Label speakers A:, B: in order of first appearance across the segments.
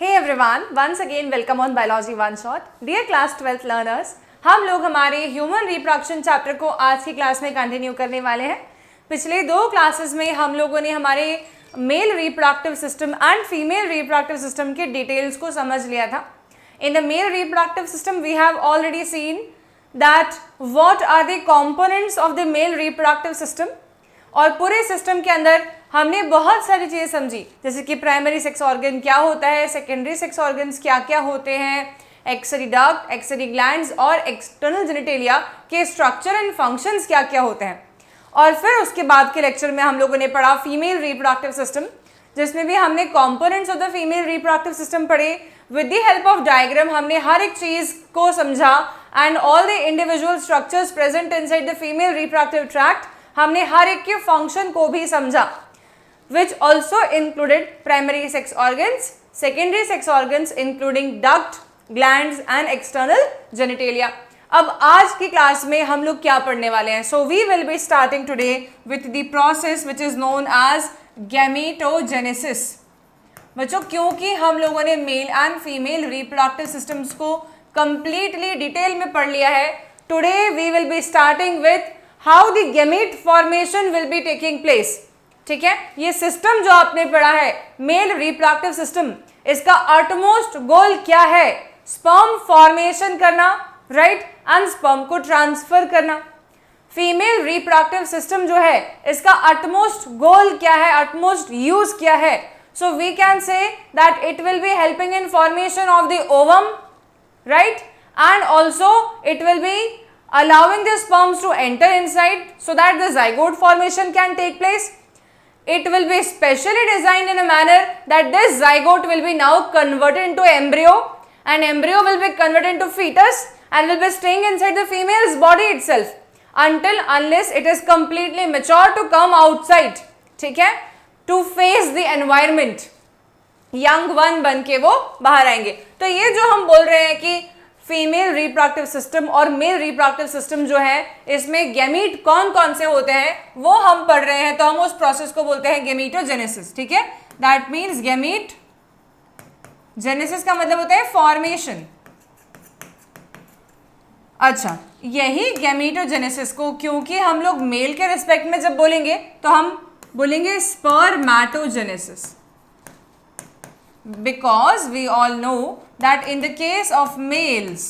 A: Hey everyone, once again welcome on Biology One Shot. Dear class 12th learners, हम लोग हमारे human reproduction chapter को आज की क्लास में कंटिन्यू करने वाले हैं. पिछले दो क्लासेस में हम लोगों ने हमारे male reproductive system and female reproductive system के डिटेल्स को समझ लिया था. In the male reproductive system we have already seen that what are the components of the male reproductive system. और पूरे सिस्टम के अंदर हमने बहुत सारी चीज़ें समझी, जैसे कि प्राइमरी सेक्स ऑर्गन क्या होता है, सेकेंडरी सेक्स ऑर्गन्स क्या क्या होते हैं, एक्सरी डक्ट, एक्सरी ग्लैंड्स और एक्सटर्नल जेनिटेलिया के स्ट्रक्चर एंड फंक्शंस क्या क्या होते हैं. और फिर उसके बाद के लेक्चर में हम लोगों ने पढ़ा फीमेल रिप्रोडक्टिव सिस्टम, जिसमें भी हमने components of the female reproductive system पढ़े. With the help of diagram हमने हर एक चीज़ को समझा and all the individual structures present inside the female reproductive tract, हमने हर एक के फंक्शन को भी समझा, which also included primary sex organs, secondary sex organs including duct, glands and external genitalia. अब आज की क्लास में हम लोग क्या पढ़ने वाले हैं? So we will be starting today with the process which is known as gametogenesis. बच्चों, क्योंकि हम लोगों ने male and female reproductive systems को कंप्लीटली डिटेल में पढ़ लिया है, today we will be starting with how the gamete formation will be taking place. ठीक है, ये सिस्टम जो आपने पढ़ा है मेल रिप्रोडक्टिव सिस्टम, इसका अल्टमोस्ट गोल क्या है? स्पर्म फॉर्मेशन करना, राइट, एंड स्पर्म को ट्रांसफर करना. फीमेल रिप्रोडक्टिव सिस्टम जो है इसका अल्टमोस्ट गोल क्या है, अल्टमोस्ट यूज क्या है? So we can say that it will be helping in formation of the ovum, right, and also it will be allowing the sperms to enter inside so that the zygote formation can take place. It will be specially designed in a manner that this zygote will be now converted into embryo, and embryo will be converted into fetus and will be staying inside the female's body itself unless it is completely mature to come outside. ठीक है, to face the environment. young one बन के वो बाहर आएंगे. तो ये जो हम बोल रहे हैं कि फीमेल रिप्रोडक्टिव सिस्टम और मेल रिप्रोडक्टिव सिस्टम जो है, इसमें गैमीट कौन कौन से होते हैं वो हम पढ़ रहे हैं. तो हम उस प्रोसेस को बोलते हैं गैमीटोजेनेसिस. ठीक है, दैट मीन्स गैमीट जेनेसिस का मतलब होता है फॉर्मेशन. अच्छा, यही गैमीटोजेनेसिस को, क्योंकि हम लोग मेल के रिस्पेक्ट में जब बोलेंगे तो हम बोलेंगे spermatogenesis, because we all know that in the case of males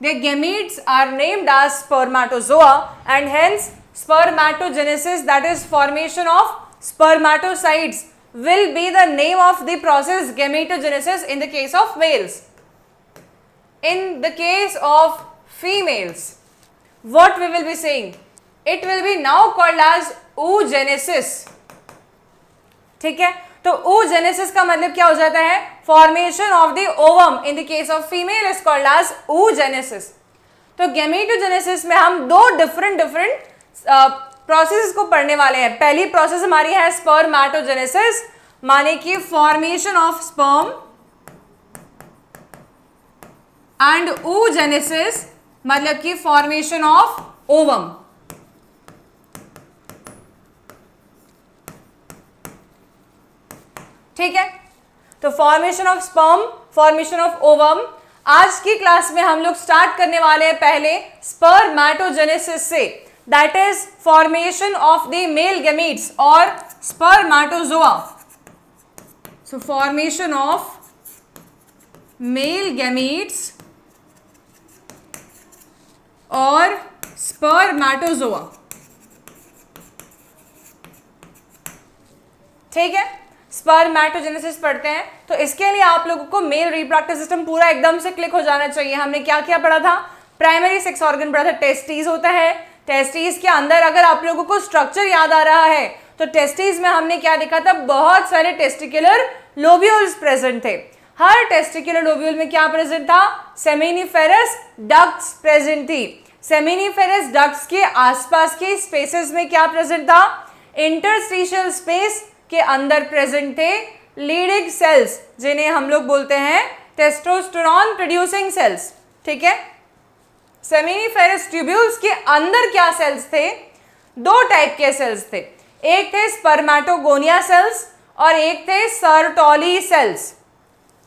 A: their gametes are named as spermatozoa, and hence spermatogenesis, that is formation of spermatocytes, will be the name of the process gametogenesis in the case of males. In the case of females, what we will be saying? It will be now called as oogenesis. ठीक है, तो oogenesis का मतलब क्या हो जाता है? Formation of the ovum. In the case of female is called as oogenesis. तो गैमीटोजेनेसिस में हम दो डिफरेंट प्रोसेस को पढ़ने वाले हैं. पहली प्रोसेस हमारी है स्पर्मेटोजेनेसिस, माने कि formation of sperm, and oogenesis मतलब कि फॉर्मेशन ऑफ ओवम. ठीक है, तो formation of sperm, formation of ovum. आज की क्लास में हम लोग स्टार्ट करने वाले हैं पहले स्पर्मेटोजेनेसिस से, that is formation of the male gametes और spermatozoa. So formation of male gametes और स्पर्मेटोजोआ. ठीक है, स्पर्मेटोजेनेसिस पढ़ते हैं. तो इसके लिए आप लोगों को मेल रिप्रोडक्टिव सिस्टम पूरा एकदम से क्लिक हो जाना चाहिए. हमने क्या क्या पढ़ा था? प्राइमरी सेक्स ऑर्गन पढ़ा था, टेस्टिस होता है. टेस्टिस के अंदर अगर आप लोगों को स्ट्रक्चर याद आ रहा है तो टेस्टिस में हमने क्या देखा था? बहुत सारे टेस्टिकुलर लोब्यूल्स प्रेजेंट थे. हर टेस्टिकुलर लोब्यूल में क्या प्रेजेंट था? सेमिनिफेरस डक्ट्स प्रेजेंट थी. सेमिनिफेरस डक्ट्स के आसपास के स्पेसेस में क्या प्रेजेंट था? इंटरस्टिशियल स्पेस के अंदर प्रेजेंट थे लीडिंग सेल्स, जिन्हें हम लोग बोलते हैं टेस्टोस्टेरोन प्रोड्यूसिंग सेल्स. ठीक है, सेमिनिफेरस ट्यूब्यूल्स के अंदर क्या सेल्स थे? दो टाइप के सेल्स थे. एक थे स्पर्मेटोगोनिया सेल्स और एक थे सर्टोली सेल्स.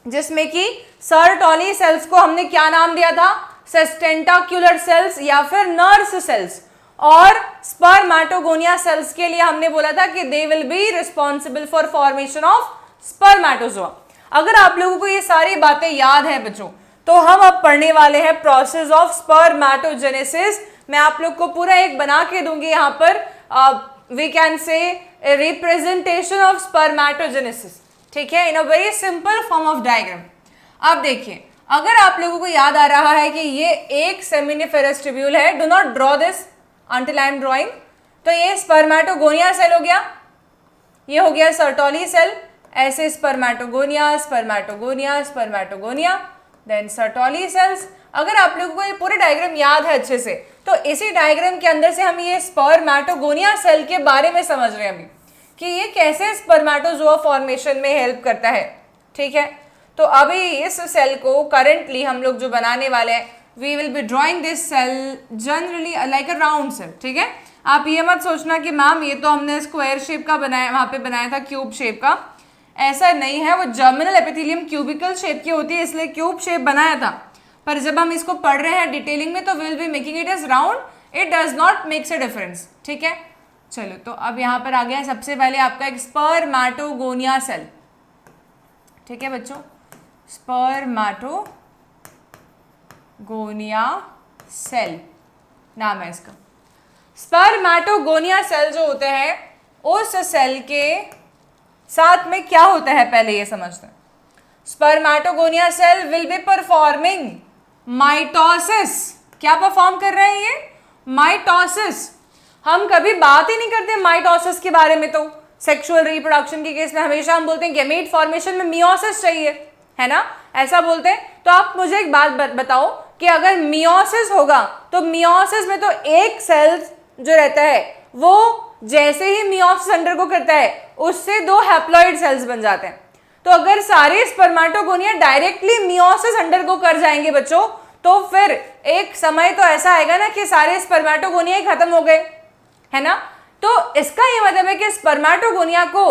A: जिसमें कि सर्टोली सेल्स को हमने क्या नाम दिया था, सेस्टेंटाक्युलर सेल्स या फिर नर्स सेल्स, और स्पर्मेटोगोनिया सेल्स के लिए हमने बोला था कि they will be responsible for formation of spermatozoa. अगर आप लोगों को ये सारी बातें याद है बच्चों, तो हम अब पढ़ने वाले हैं प्रोसेस ऑफ स्पर्मेटोजेनेसिस। मैं आप लोग को पूरा एक बना के दूंगी यहाँ पर, we can say representation of spermatogenesis, ठीक है, in a very simple form of diagram. अब देखिए, अगर आप लोगों को याद आ रहा है कि ये एक सेमिनिफेरस ट्यूब्यूल है, do not draw this until I am drawing, तो ये स्पर्मेटोगोनिया सेल हो गया, ये हो गया सर्टोली सेल, ऐसे spermatogonia spermatogonia spermatogonia, then Sertoli cells. अगर आप लोगों को ये पूरे डायग्राम याद है अच्छे से, तो इसी डायग्राम के अंदर से हम ये स्पर्मेटोगोनिया सेल के बारे में समझ रहे हैं अभी कि ये कैसे स्पर्मेटोजोआ फॉर्मेशन में हेल्प करता है, ठीक है। तो अभी इस सेल को करंटली हम लोग जो बनाने वाले हैं, we will be drawing this cell generally like a round cell, ठीक है। आप ये मत सोचना कि मैम ये तो हमने स्क्वायर शेप का बनाया, वहाँ पे बनाया था क्यूब शेप का, ऐसा नहीं है। वो जर्मिनल एपिथेलियम क्यूबिकल शेप की होती है, इसलिए क्यूब शेप बनाया था, पर जब हम इसको पढ़ रहे हैं डिटेलिंग में तो will be making it as round, it does not makes a difference, ठीक है। चलो, तो अब यहाँ पर आ गया सबसे पहले आपका एक स्पर्मेटोगोनिया सेल, ठीक है बच्चों, स्पर्मेटोगोनिया सेल नाम है इसका। स्पर्मेटोगोनिया सेल जो होते हैं, उस सेल के साथ में क्या होता है पहले ये समझते हैं। Spermatogonia cell will be performing mitosis. क्या परफॉर्म कर रहे हैं ये? माइटोसिस। हम कभी बात ही नहीं करते माइटोसिस के बारे में, तो सेक्सुअल रिप्रोडक्शन के केस में हमेशा हम बोलते हैं गैमेट फॉर्मेशन में मियोसिस चाहिए, है ना, ऐसा बोलते हैं। तो आप मुझे एक बात बताओ कि अगर मियोसिस होगा तो मियोसिस में तो एक सेल जो रहता है वो जैसे ही मियोसिस अंडरगो करता है उससे दो हैप्लॉइड सेल्स बन जाते हैं। तो अगर सारे स्पर्मेटोगोनिया डायरेक्टली मियोसिस अंडरगो कर जाएंगे बच्चों, तो फिर एक समय तो ऐसा आएगा ना कि सारे स्पर्मेटोगोनिया ही खत्म हो गए, है ना। तो इसका ये मतलब है कि स्पर्मेटोगोनिया को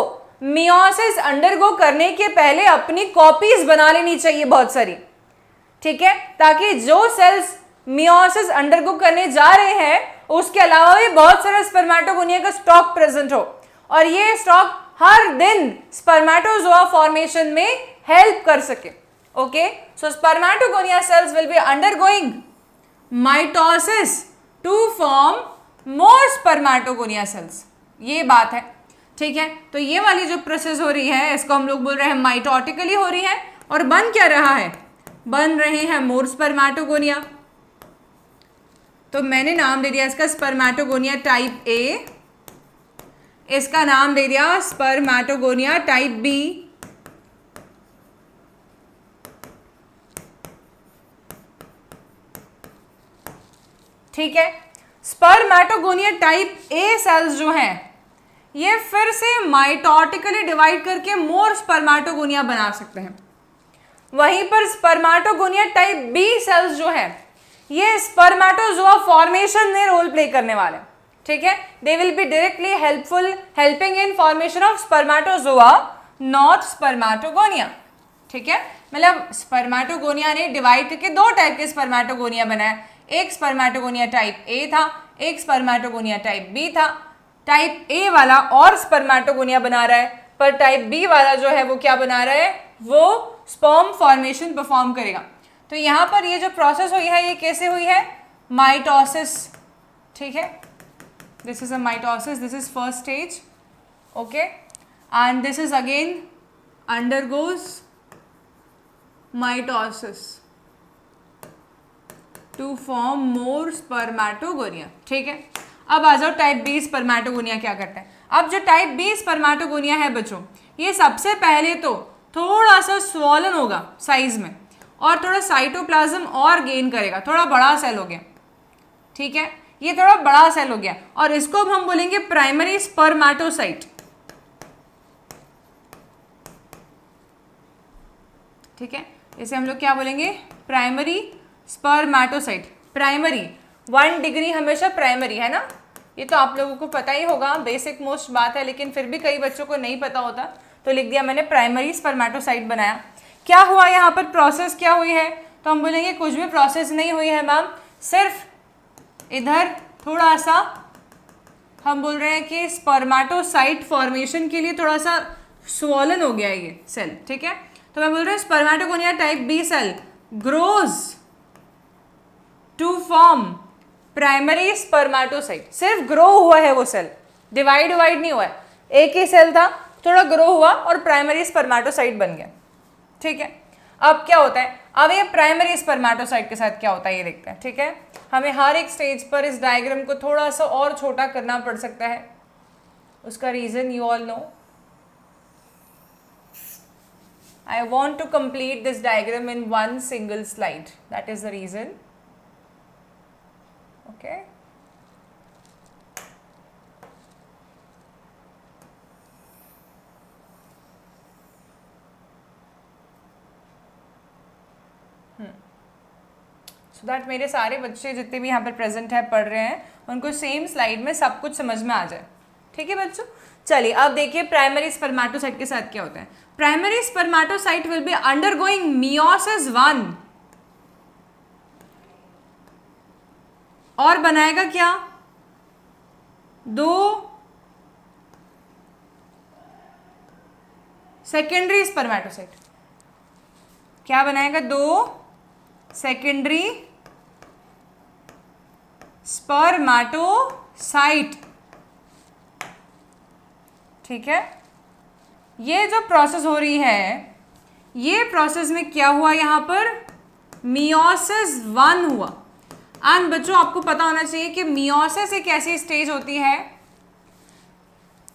A: मियोसिस अंडरगो करने के पहले अपनी कॉपीज बना लेनी चाहिए बहुत सारी, ठीक है, ताकि जो सेल्स मियोसिस अंडरगो करने जा रहे हैं उसके अलावा भी बहुत सारा स्पर्मेटोगोनिया का स्टॉक प्रेजेंट हो, और ये स्टॉक हर दिन स्पर्मेटोजोआ फॉर्मेशन में हेल्प कर सके। Okay, so spermatogonia cells will be undergoing mitosis to form more spermatogonia cells, ये बात है, ठीक है। तो ये वाली जो प्रोसेस हो रही है इसको हम लोग बोल रहे हैं माइटोटिकली हो रही है, और बन क्या रहा है, बन रहे हैं मोर स्पर्मेटोगोनिया। तो मैंने नाम दे दिया इसका स्पर्मेटोगोनिया टाइप ए, इसका नाम दे दिया स्पर्मेटोगोनिया टाइप बी, ठीक है। स्पर्मेटोगोनिया टाइप ए सेल्स जो हैं ये फिर से माइटोटिकली डिवाइड करके मोर स्पर्मेटोगोनिया बना सकते हैं। वहीं पर स्पर्मेटोगोनिया टाइप बी सेल्स जो है ये स्पर्मेटोजोआ फॉर्मेशन में रोल प्ले करने वाले, ठीक है। They will be directly helping in formation of spermatozoa, not spermatogonia, ठीक है। मतलब स्पर्मेटोगोनिया ने डिवाइड करके दो टाइप के स्पर्मेटोगोनिया बनाए, एक स्पर्मेटोगोनिया टाइप ए था, एक स्पर्मेटोगोनिया टाइप बी था। टाइप ए वाला और स्पर्मेटोगोनिया बना रहा है, पर टाइप बी वाला जो है वो क्या बना रहा है, वो स्पर्म फॉर्मेशन परफॉर्म करेगा। तो यहाँ पर ये जो प्रोसेस हुई है ये कैसे हुई है, माइटोसिस, ठीक है। This is a mitosis, this is first stage, okay, and this is again undergoes mitosis to form more spermatogonia, ठीक है। अब आ जाओ टाइप बी स्पर्मेटोगोनिया क्या करता है। अब जो टाइप बी स्पर्मेटोगोनिया है बच्चों, ये सबसे पहले तो थोड़ा सा स्वॉलन होगा साइज में, और थोड़ा साइटोप्लाज्म और गेन करेगा, थोड़ा बड़ा सेल हो गया, ठीक है, ये थोड़ा बड़ा सेल हो गया, और इसको हम बोलेंगे प्राइमरी स्पर्मेटोसाइट, ठीक है। इसे हम लोग क्या बोलेंगे, प्राइमरी स्पर्मेटोसाइट। प्राइमरी 1 डिग्री हमेशा प्राइमरी है ना, ये तो आप लोगों को पता ही होगा, बेसिक मोस्ट बात है, लेकिन फिर भी कई बच्चों को नहीं पता होता, तो लिख दिया मैंने प्राइमरी स्पर्मेटोसाइट बनाया। क्या हुआ यहाँ पर, प्रोसेस क्या हुई है, तो हम बोलेंगे कुछ भी प्रोसेस नहीं हुई है मैम, सिर्फ इधर थोड़ा सा हम बोल रहे हैं कि स्पर्मेटोसाइट फॉर्मेशन के लिए थोड़ा सा स्वॉलन हो गया है ये सेल, ठीक है। तो मैं बोल रहा हूँ spermatogonia type B cell grows to form primary spermatocyte, सिर्फ ग्रो हुआ है वो सेल, डिवाइड नहीं हुआ है, एक ही सेल था, थोड़ा ग्रो हुआ और प्राइमरी स्पर्मेटोसाइट बन गया, ठीक है। अब क्या होता है, अब ये प्राइमरी स्पर्मेटोसाइट के साथ क्या होता है ये देखते हैं, ठीक है। हमें हर एक स्टेज पर इस डायग्राम को थोड़ा सा और छोटा करना पड़ सकता है, उसका reason you all know. I want to complete this diagram in one single slide. That is the reason. Okay. So that मेरे सारे बच्चे जितने भी यहाँ पर प्रेजेंट है पढ़ रहे हैं उनको सेम स्लाइड में सब कुछ समझ में आ जाए, ठीक है बच्चों। चलिए अब देखिए प्राइमरी स्पर्मेटोसाइट के साथ क्या होता है। Primary spermatocyte will be undergoing meiosis 1 और बनाएगा क्या, 2 सेकेंडरी स्पर्मेटोसाइट। क्या बनाएगा, 2 सेकेंडरी स्पर्मेटोसाइट, ठीक है। ये जो प्रोसेस हो रही है, ये प्रोसेस में क्या हुआ, यहां पर मियोसिस 1 हुआ। एंड बच्चों आपको पता होना चाहिए कि मियोसिस एक ऐसी स्टेज होती है,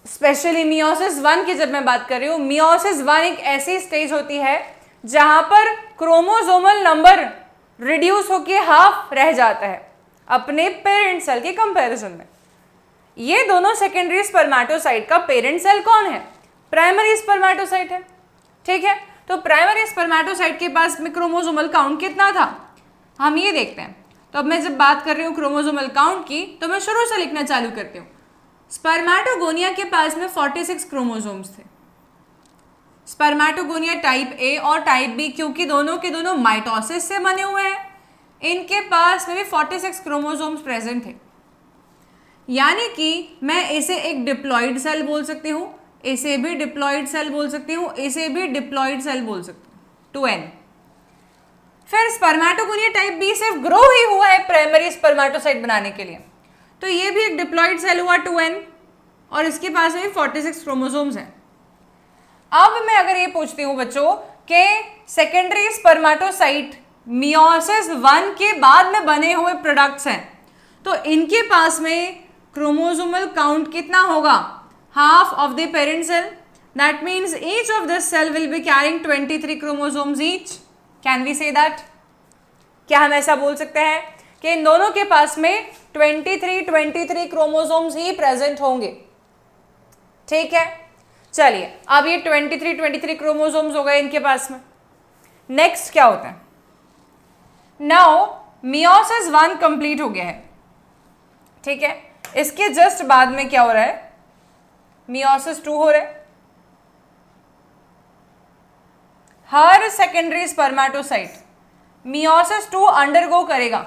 A: स्पेशली मियोसिस 1 की जब मैं बात कर रही हूं, मियोसिस 1 एक ऐसी स्टेज होती है जहां पर क्रोमोसोमल नंबर रिड्यूस होके हाफ रह जाता है अपने पेरेंट सेल के कंपैरिजन में। ये दोनों सेकेंडरी स्पर्मेटोसाइट का पेरेंट सेल कौन है, प्राइमरी स्पर्मेटोसाइट है, ठीक है। तो प्राइमरी स्पर्मेटोसाइट के पास में क्रोमोसोमल काउंट कितना था, हम ये देखते हैं। तो अब मैं जब बात कर रही हूँ क्रोमोसोमल काउंट की, तो मैं शुरू से लिखना चालू करती हूँ। स्पर्मेटोगोनिया के पास में 46 क्रोमोसोम्स थे। स्पर्मेटोगोनिया टाइप ए और टाइप बी, क्योंकि दोनों के दोनों माइटोसिस से बने हुए हैं, इनके पास में भी 46 क्रोमोसोम्स प्रेजेंट थे। यानी कि मैं इसे एक डिप्लॉइड सेल बोल सकती हूँ, इसे भी डिप्लॉइड सेल बोल सकती हूँ, इसे भी डिप्लॉइड सेल बोल सकती हूँ, 2n। फिर स्पर्मेटोगोनिया टाइप बी सिर्फ ग्रो ही हुआ है प्राइमरी स्पर्मेटोसाइट बनाने के लिए, तो ये भी एक डिप्लॉइड सेल हुआ 2n और इसके पास में 46 क्रोमोसोम्स हैं। अब मैं अगर ये पूछती हूँ बच्चों कि सेकेंडरी स्पर्मेटोसाइट मियोसिस 1 के बाद में बने हुए प्रोडक्ट्स हैं, तो इनके पास में क्रोमोसोमल काउंट कितना होगा, half of the parent cell. That means each of this cell will be carrying 23 chromosomes each. Can we say that, क्या हम ऐसा बोल सकते हैं कि इन दोनों के पास में 23 क्रोमोसोम्स ही प्रेजेंट होंगे, ठीक है। चलिए अब ये 23 क्रोमोसोम्स हो गए इनके पास में। नेक्स्ट क्या होता है, नाउ मियोसिस 1 कंप्लीट हो गया है, ठीक है। इसके जस्ट बाद में क्या हो रहा है, मियोसिस 2 हो रहा है। हर सेकेंडरी स्पर्मेटोसाइट मियोसिस 2 अंडरगो करेगा,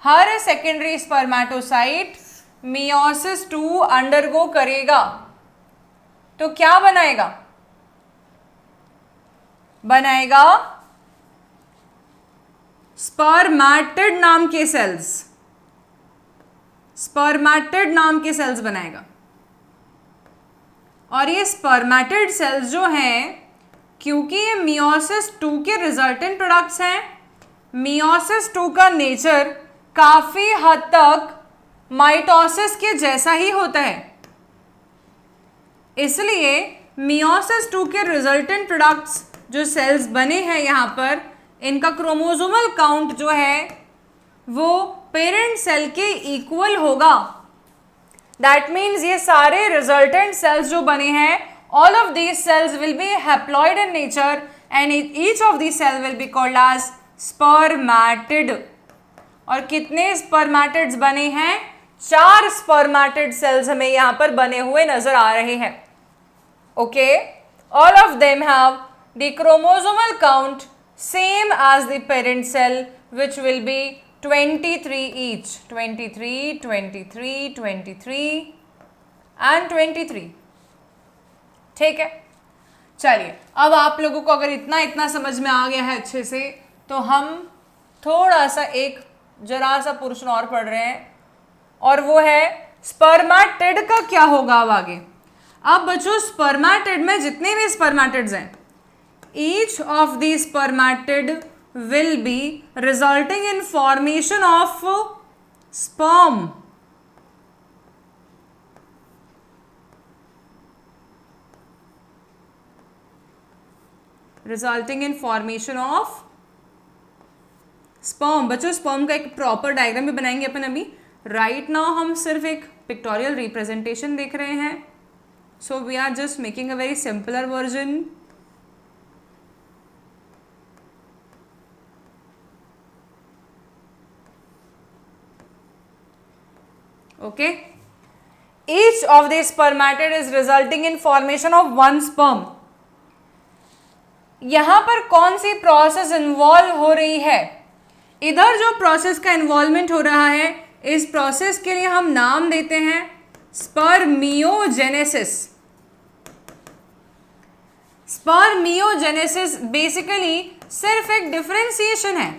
A: हर सेकेंडरी स्पर्मेटोसाइट मियोसिस 2 अंडरगो करेगा, तो क्या बनाएगा, बनाएगा स्पर्मेटिड नाम के सेल्स, स्पर्मेटिड नाम के सेल्स बनाएगा। और ये स्पर्मेटिड सेल्स जो हैं, क्योंकि ये मियोसिस 2 के रिजल्टेंट प्रोडक्ट्स हैं, मियोसिस 2 का नेचर काफी हद तक माइटोसिस के जैसा ही होता है, इसलिए मियोसिस 2 के रिजल्टेंट प्रोडक्ट्स जो सेल्स बने हैं यहाँ पर, इनका क्रोमोसोमल काउंट जो है वो पेरेंट सेल के इक्वल होगा। दैट मीन्स ये सारे रिजल्टेंट सेल्स जो बने हैं, all of these cells will be haploid in nature and each of these cells will be called as spermatid। और कितने स्पर्मेटिड्स बने हैं, 4 स्पर्मेटिड सेल्स हमें यहाँ पर बने हुए नजर आ रहे हैं। Okay, all of them have the chromosomal count same as the parent cell, which will be 23 each. 23, 23, 23 and 23. ठीक है, चलिए अब आप लोगों को अगर इतना समझ में आ गया है अच्छे से, तो हम थोड़ा सा एक जरा सा पोर्शन और पढ़ रहे हैं, और वो है स्पर्मेटिड का क्या होगा अब आगे। अब बच्चों स्पर्मेटिड में जितने भी स्पर्मेटिड्स हैं, each of the spermatid will be resulting in formation of sperm. Resulting in formation of sperm. बच्चों स्पर्म का एक प्रॉपर डायग्राम भी बनाएंगे अपन अभी। राइट नाउ हम सिर्फ एक पिक्टोरियल रिप्रेजेंटेशन देख रहे हैं, so we are just making a very simpler version. Okay, each of the spermatid is resulting in formation of one sperm. यहां पर कौन सी प्रोसेस इन्वॉल्व हो रही है? इधर जो प्रोसेस का इन्वॉल्वमेंट हो रहा है, इस प्रोसेस के लिए हम नाम देते हैं स्पर्मियोजेनेसिस। स्पर्मियोजेनेसिस बेसिकली सिर्फ एक डिफरेंशिएशन है,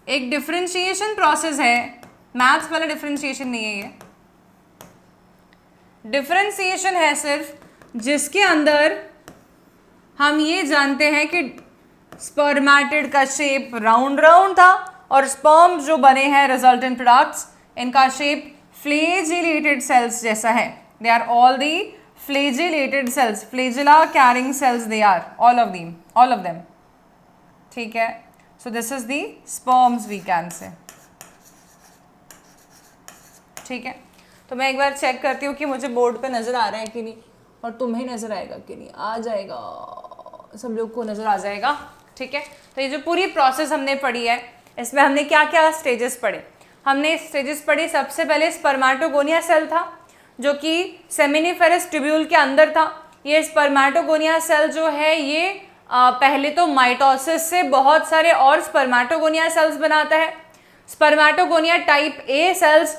A: एक डिफरेंशिएशन प्रोसेस है। मैथ्स वाला डिफरेंशिएशन नहीं है, ये डिफरेंशिएशन है सिर्फ, जिसके अंदर हम ये जानते हैं कि स्पर्मेटिड का शेप राउंड राउंड था, और स्पर्म जो बने हैं रिजल्टेंट प्रोडक्ट्स, इनका शेप फ्लैजिलेटेड सेल्स जैसा है। They are all the flagellated cells, flagella carrying cells they are, all of them. ठीक है, so this is the sperms we can say. ठीक है, तो मैं एक बार चेक करती हूँ कि मुझे बोर्ड पे नज़र आ रहा है कि नहीं, और तुम्हें नज़र आएगा कि नहीं। आ जाएगा, सब लोग को नज़र आ जाएगा। ठीक है, तो ये जो पूरी प्रोसेस हमने पढ़ी है, इसमें हमने क्या क्या स्टेजेस पढ़े? हमने स्टेजेस पढ़ी, सबसे पहले स्पर्मेटोगोनिया सेल था, जो कि सेमिनिफेरस ट्यूब्यूल के अंदर था। ये स्पर्मेटोगोनिया सेल जो है, ये पहले तो माइटोसिस से बहुत सारे और स्पर्मेटोगोनिया सेल्स बनाता है। स्पर्मेटोगोनिया टाइप ए सेल्स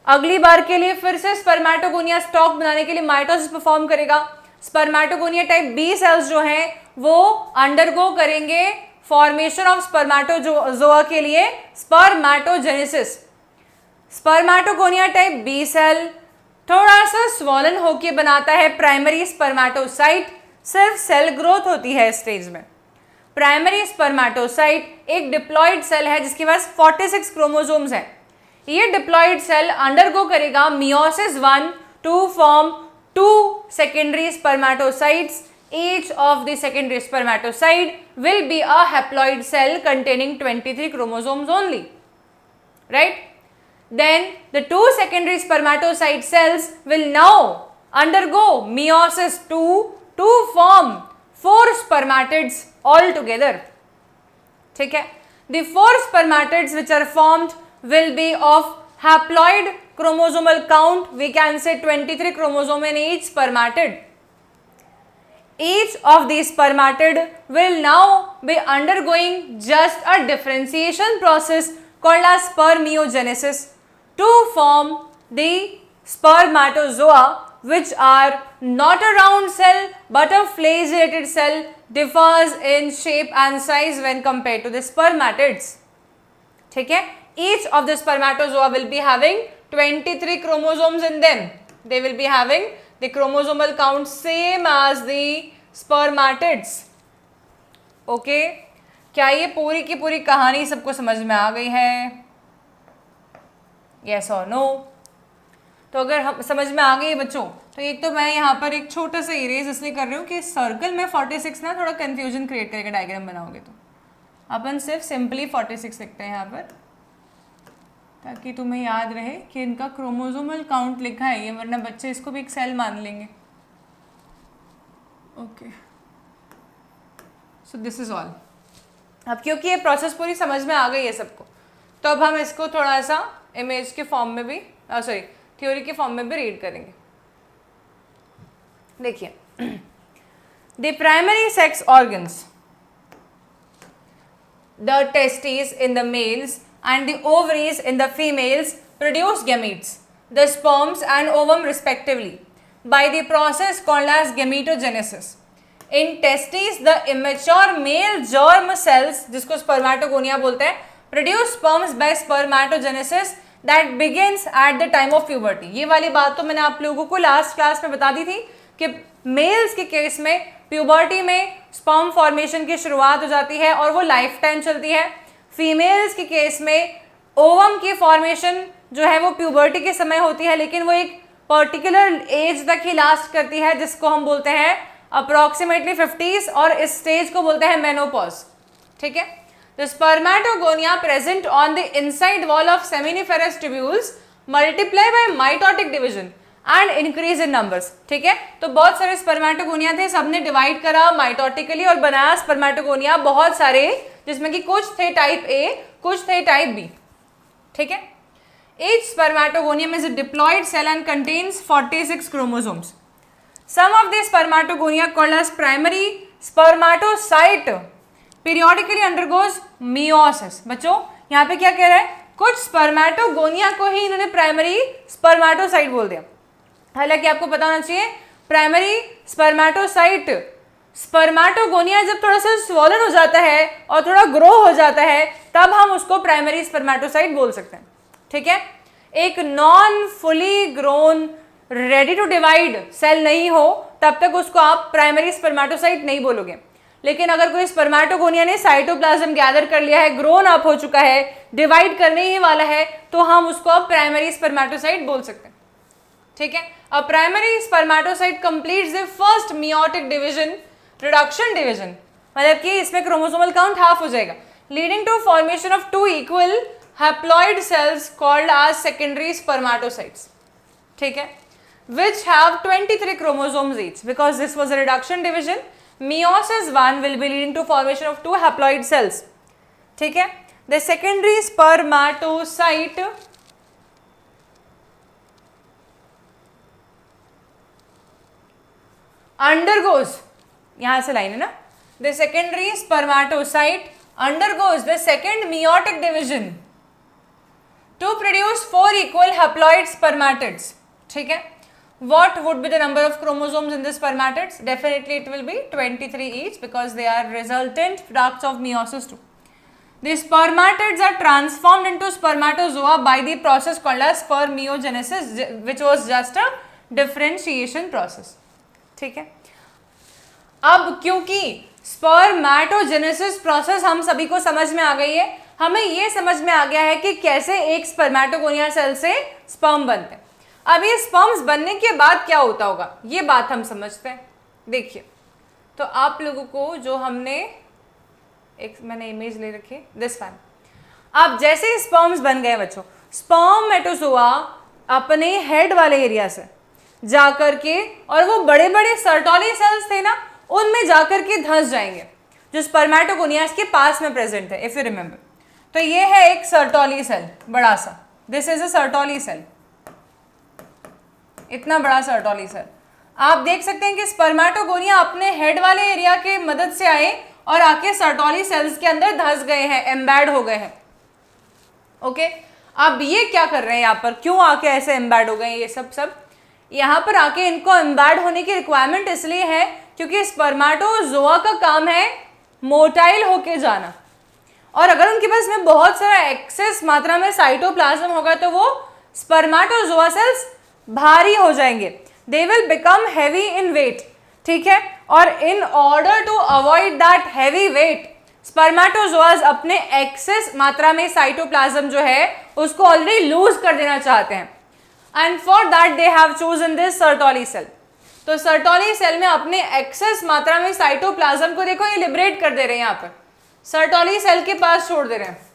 A: अगली बार के लिए फिर से स्पर्मेटोगोनिया स्टॉक बनाने के लिए माइटोसिस परफॉर्म करेगा। स्पर्मेटोगोनिया टाइप बी सेल्स जो हैं वो अंडरगो करेंगे फॉर्मेशन ऑफ स्पर्मेटोजोआ के लिए spermatogenesis. Spermatogonia type B cell थोड़ा सा स्वॉलन होके बनाता है प्राइमरी स्पर्मेटोसाइट। सिर्फ सेल ग्रोथ होती है इस स्टेज में। प्राइमरी स्पर्मेटोसाइट एक डिप्लॉइड सेल है जिसके पास 46 क्रोमोसोम्स हैं। ये डिप्लॉइड सेल अंडरगो करेगा meiosis 1 to form 2 secondary spermatocytes. Each of the secondary spermatocyte will be a haploid cell containing 23 chromosomes only, right? Then the 2 secondary spermatocyte cells will now undergo meiosis 2 to form 4 spermatids all together. ठीक है, the 4 spermatids which are formed will be of haploid chromosomal count, we can say 23 chromosome in each spermatid. Each of these spermatid will now be undergoing just a differentiation process called as spermiogenesis to form the spermatozoa, which are not a round cell but a flagellated cell, differs in shape and size when compared to the spermatids. ठीक है, each of the spermatozoa will be having 23 chromosomes in them. They will be having the chromosomal count same as the spermatids. Okay, क्या ये पूरी की पूरी कहानी सबको समझ में आ गई है? Yes or no? तो अगर हम समझ में आ गई बच्चों, तो एक तो मैं यहाँ पर एक छोटा सा इरेज इसलिए कर रही हूँ कि सर्कल में 46 ना थोड़ा कंफ्यूजन क्रिएट करेगा डायग्राम बनाओगे तो। अपन सिर्फ सिंपली 46 लिखते हैं यहाँ पर, ताकि तुम्हें याद रहे कि इनका क्रोमोसोमल काउंट लिखा है ये, वरना बच्चे इसको भी एक सेल मान लेंगे। Okay, so this is all. अब क्योंकि ये प्रोसेस पूरी समझ में आ गई है सबको, तो अब हम इसको थोड़ा सा इमेज के फॉर्म में भी सॉरी थ्योरी के फॉर्म में भी रीड करेंगे। देखिए, the primary sex organs, the testes in the males and the ovaries in the females produce gametes, the sperms and ovum respectively, by the process called as gametogenesis. In testes, the immature male germ cells, जिसको spermatogonia बोलते हैं, produce sperms by spermatogenesis that begins at the time of puberty. ये वाली बात तो मैंने आप लोगों को लास्ट क्लास में बता दी थी कि मेल्स के केस में प्यूबर्टी में स्पर्म फॉर्मेशन की शुरुआत हो जाती है और वो लाइफ टाइम चलती है। फीमेल्स के केस में ओवम की फॉर्मेशन जो है वो प्यूबर्टी के समय होती है, लेकिन वो एक पर्टिकुलर एज तक ही लास्ट करती है, जिसको हम बोलते हैं अप्रॉक्सीमेटली 50s, और इस स्टेज को बोलते हैं मेनोपॉज। ठीक है, the spermatogonia present on the inside wall of seminiferous tubules multiply by mitotic division and increase in numbers. ठीक है, तो बहुत सारे स्पर्मेटोगोनिया थे, सबने डिवाइड करा माइटोटिकली और बनाया स्पर्मेटोगोनिया बहुत सारे, जिसमें कि कुछ थे टाइप ए, कुछ थे टाइप बी। ठीक है, each spermatogonium is a diploid cell and contains 46 chromosomes. Some of the spermatogonia called as primary spermatocyte periodically undergoes meiosis. बच्चों यहाँ पे क्या कह रहा है, कुछ स्पर्मेटोगोनिया को ही इन्होंने प्राइमरी स्पर्मेटोसाइट बोल दिया। हालांकि आपको पता होना चाहिए प्राइमरी स्पर्मेटोसाइट, स्पर्मेटोगोनिया जब थोड़ा सा स्वॉलन हो जाता है और थोड़ा ग्रो हो जाता है तब हम उसको प्राइमरी स्पर्मेटोसाइट बोल सकते हैं। ठीक है, एक non fully grown ready to divide cell नहीं हो तब तक उसको आप प्राइमरी स्पर्मेटोसाइट नहीं बोलोगे। लेकिन अगर कोई स्पर्मेटोगोनिया ने साइटोप्लाज्म गैदर कर लिया है, ग्रोन अप हो चुका है, डिवाइड करने ही वाला है, तो हम उसको अब प्राइमरी स्पर्मेटोसाइट बोल सकते हैं। ठीक है, a primary spermatocyte completes the first meiotic division, reduction division, मतलब कि इसमें क्रोमोसोमल काउंट हाफ हो जाएगा, leading to formation of 2 equal haploid cells called as secondary spermatocytes. ठीक है, which have 23 chromosomes each. Because this was a reduction division, meiosis 1 will be leading to formation of 2 haploid cells. ठीक है, the secondary spermatocyte undergoes, यहाँ से line है ना, the secondary spermatocyte undergoes the second meiotic division to produce 4 equal haploid spermatids. ठीक है, what would be the number of chromosomes in the spermatids? Definitely it will be 23 each because they are resultant products of meiosis 2. The spermatids are transformed into spermatozoa by the process called as spermiogenesis, which was just a differentiation process. ठीक है, अब क्योंकि spermatogenesis process हम सभी को समझ में आ गई है, हमें ये समझ में आ गया है कि कैसे एक स्पर्मेटोगोनिया सेल से स्पर्म बनते हैं। अब ये स्पर्म्स बनने के बाद क्या होता होगा, ये बात हम समझते हैं। देखिए, तो आप लोगों को जो हमने मैंने इमेज ले रखी है, दिस वन। अब जैसे ही स्पर्म्स बन गए बच्चों, स्पर्मेटोजोआ अपने हेड वाले एरिया से जाकर के, और वो बड़े बड़े सर्टोली सेल्स थे ना, उनमें जाकर के धंस जाएंगे जो स्पर्मेटोगोनियास के पास में प्रेजेंट है, इफ यू रिमेंबर। तो ये है एक सर्टोली सेल, बड़ा सा, this is a Sertoli cell, इतना बड़ा सर्टोली सेल। आप देख सकते हैं कि स्पर्मेटोगोनिया अपने हेड वाले एरिया के मदद से आए और आके सर्टोली सेल्स के अंदर धंस गए हैं, एम्बेड हो गए हैं। ओके, अब ये क्या कर रहे हैं यहाँ पर, क्यों आके ऐसे एम्बेड हो गए? ये सब यहाँ पर आके इनको एम्बेड होने की रिक्वायरमेंट इसलिए है क्योंकि स्पर्मेटोजोआ का काम है मोटाइल होके जाना, और अगर उनके पास में बहुत सारा एक्सेस मात्रा में साइटोप्लाज्म होगा तो वो स्पर्मेटोजोआ सेल्स भारी हो जाएंगे, they will become heavy in weight. ठीक है, और in order to avoid that heavy weight, spermatozoas अपने एक्सेस मात्रा में साइटोप्लाज्म जो है उसको ऑलरेडी लूज कर देना चाहते हैं, and for that they have chosen this Sertoli cell. तो सर्टोली सेल में अपने एक्सेस मात्रा में साइटोप्लाज्म को देखो, ये लिबरेट कर दे रहे हैं, यहाँ पर सर्टोली सेल के पास छोड़ दे रहे हैं।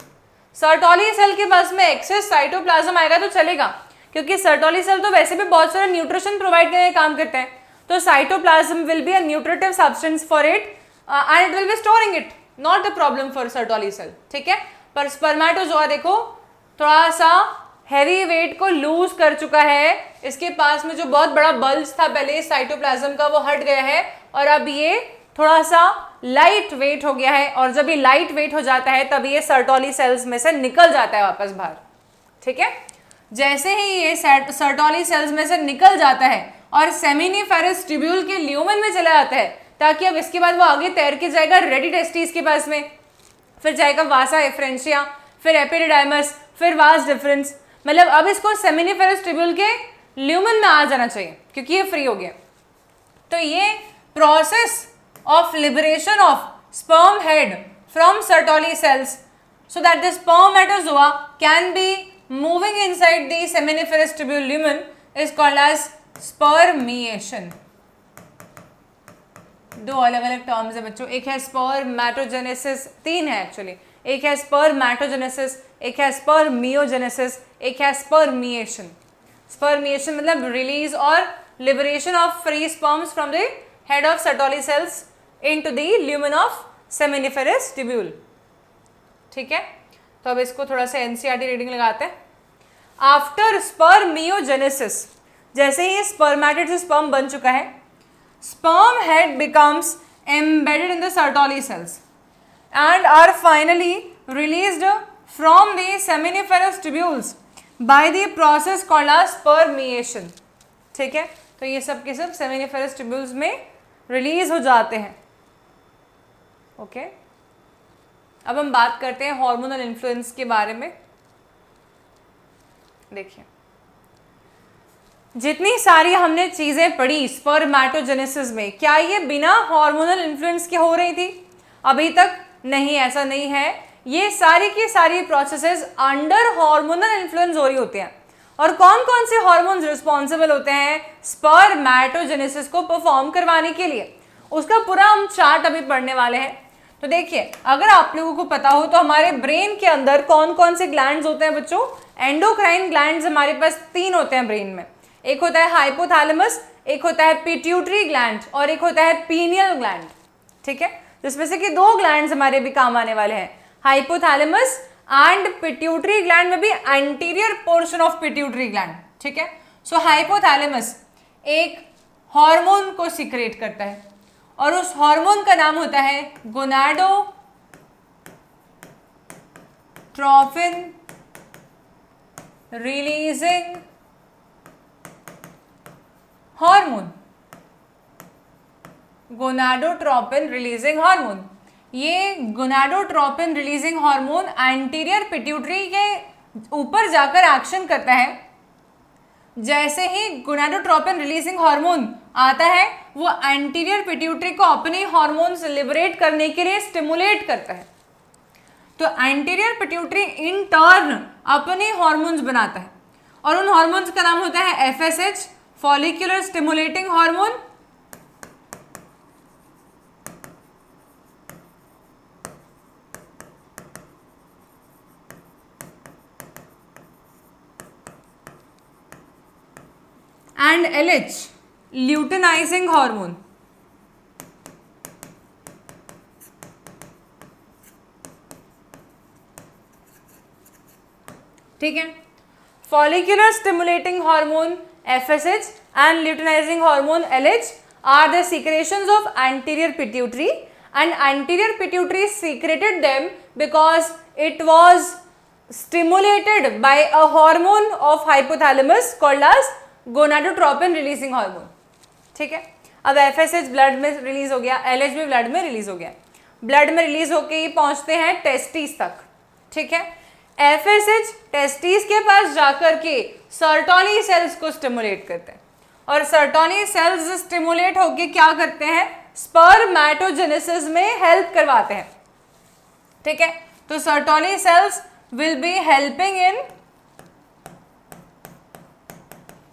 A: सर्टोली सेल के पास में एक्सेस साइटोप्लाज्म आएगा तो चलेगा, क्योंकि सर्टोली सेल तो वैसे भी बहुत सारा न्यूट्रिशन प्रोवाइड करने का काम करते हैं, तो cytoplasm will be a nutritive substance for it and it will be storing it, not a problem for Sertoli cell. ठीक है, पर स्पर्मेटोजोआ देखो थोड़ा सा हैवी वेट को लूज कर चुका है, इसके पास में जो बहुत बड़ा बल्ज था पहले साइटोप्लाज्म का वो हट गया है और अब ये थोड़ा सा लाइट वेट हो गया है, और जब ये लाइट वेट हो जाता है तब ये सर्टोली सेल्स में से निकल जाता है वापस बाहर। ठीक है, जैसे ही ये सर्टोली सेल्स में से निकल जाता है और सेमिनिफेरस ट्यूब्यूल के ल्यूमेन में चला जाता है, ताकि अब इसके बाद वो आगे तैर के जाएगा रेडी टेस्टिस के पास में, फिर जाएगा वासा एफ्रेंशिया, फिर एपिडिडाइमस, फिर वास डिफरेंस। मतलब अब इसको सेमिनिफेरस ट्यूब्यूल के ल्यूमेन में आ जाना चाहिए क्योंकि ये फ्री हो गया। तो ये process of liberation of sperm head from Sertoli cells so that the spermatozoa can be moving inside the seminiferous tubule lumen is called as spermiation। दो अलग अलग टर्म्स है बच्चों, एक है स्पर्मेटोजेनेसिस, तीन है एक्चुअली, एक है स्पर्मेटोजेनेसिस, एक है स्पर्मियोजेनेसिस, एक है स्पर्मिएशन। स्पर्मिएशन मतलब रिलीज और liberation of free sperms from the head of Sertoli cells into the lumen of seminiferous tubule। ठीक है, तो अब इसको थोड़ा सा एनसीईआरटी रीडिंग लगाते हैं। आफ्टर स्पर्मियोजेनेसिस, जैसे ही स्पर्मेटिड से स्पर्म बन चुका है, sperm head becomes embedded in the Sertoli cells and are finally released from the seminiferous tubules by the process called as spermiation. ठीक है, तो ये सब के सब सेमिनिफेरस ट्यूब्यूल्स में रिलीज हो जाते हैं। ओके, अब हम बात करते हैं हार्मोनल इन्फ्लुएंस के बारे में। देखिए, जितनी सारी हमने चीजें पढ़ी स्पर्मेटोजेनेसिस में, क्या ये बिना हार्मोनल इन्फ्लुएंस के हो रही थी? अभी तक नहीं, ऐसा नहीं है। ये सारी की सारी प्रोसेसेस अंडर हार्मोनल इन्फ्लुएंस हो रही होती हैं। और कौन कौन से हार्मोन्स रिस्पॉन्सिबल होते हैं स्पर्मेटोजेनेसिस को परफॉर्म करवाने के लिए, उसका पूरा हम चार्ट अभी पढ़ने वाले हैं। तो देखिए, अगर आप लोगों को पता हो तो हमारे ब्रेन के अंदर कौन कौन से ग्लैंड्स होते हैं बच्चों? एंडोक्राइन ग्लैंड्स हमारे पास तीन होते हैं ब्रेन में। एक होता है हाइपोथैलेमस, एक होता है पिट्यूटरी ग्लैंड और एक होता है पीनियल ग्लैंड। ठीक है, जिसमें से कि दो ग्लैंड्स हमारे भी काम आने वाले हैं, हाइपोथैलेमस एंड पिट्यूटरी ग्लैंड में भी anterior portion of pituitary gland. ठीक है, सो हाइपोथैलेमस एक हार्मोन को सीक्रेट करता है और उस हार्मोन का नाम होता है gonadotropin releasing hormone. Gonadotropin releasing hormone, ये gonadotropin releasing hormone anterior pituitary के ऊपर जाकर एक्शन करता है। जैसे ही गोनाडोट्रोपिन रिलीजिंग हार्मोन आता है, वो एंटीरियर पिट्यूटरी को अपने हार्मोन्स लिबरेट करने के लिए स्टिमुलेट करता है। तो एंटीरियर पिट्यूटरी इन टर्न अपने हार्मोन्स बनाता है और उन हार्मोन्स का नाम होता है FSH, follicular stimulating hormone, and LH, luteinising hormone. ठीक है, follicular stimulating hormone FSH and luteinizing hormone LH are the secretions of anterior pituitary, and anterior pituitary secreted them because it was stimulated by a hormone of hypothalamus called as gonadotropin releasing hormone। ठीक है, अब FSH blood में release हो गया, LH भी blood में release हो गया। ब्लड में रिलीज होके ये पहुंचते हैं टेस्टिस तक। ठीक है, FSH टेस्टिस के पास जाकर के सर्टोली सेल्स को स्टिमुलेट करते हैं और सर्टोली सेल्स स्टिमुलेट होके क्या करते हैं? स्पर्मेटोजेनेसिस में हेल्प करवाते हैं। ठीक है, तो Sertoli cells will be helping in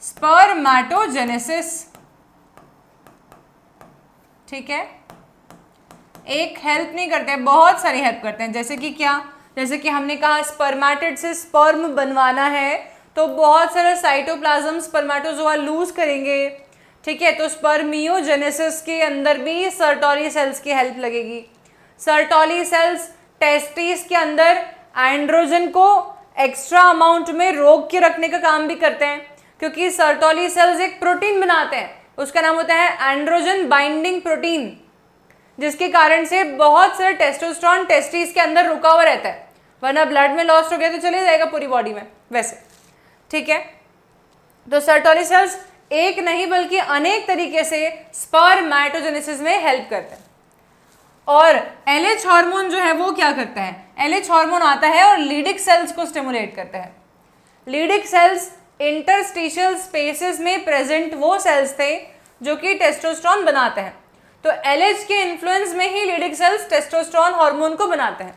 A: spermatogenesis. ठीक है, एक हेल्प नहीं करते, बहुत सारी हेल्प करते हैं। जैसे कि क्या? जैसे कि हमने कहा स्पर्मेटिड से स्पर्म बनवाना है तो बहुत सारे साइटोप्लाज्म स्पर्मेटोजोआ लूज करेंगे। ठीक है, तो स्पर्मियोजेनेसिस के अंदर भी सर्टोली सेल्स की हेल्प लगेगी। सर्टोली सेल्स टेस्टिस के अंदर एंड्रोजन को एक्स्ट्रा अमाउंट में रोक के रखने का काम भी करते हैं, क्योंकि सर्टोली सेल्स एक प्रोटीन बनाते हैं उसका नाम होता है एंड्रोजन बाइंडिंग प्रोटीन, जिसके कारण से बहुत सारा टेस्टोस्टेरोन टेस्टिस के अंदर रुका हुआ रहता है, वरना ब्लड में लॉस्ट हो गया तो चले जाएगा पूरी बॉडी में वैसे, ठीक है। तो सर्टोली सेल्स एक नहीं बल्कि अनेक तरीके से स्पर्मेटोजेनेसिस में हेल्प करते हैं। और एलएच हार्मोन जो है वो क्या करता है, एलएच हार्मोन आता है और लीडिक सेल्स को स्टिमुलेट करता है। लीडिक सेल्स इंटरस्टिशियल स्पेसेस में प्रेजेंट वो सेल्स थे जो कि टेस्टोस्टेरोन बनाते हैं, तो एलएच के इन्फ्लुएंस में ही लीडिक सेल्स टेस्टोस्टेरोन हार्मोन को बनाते हैं,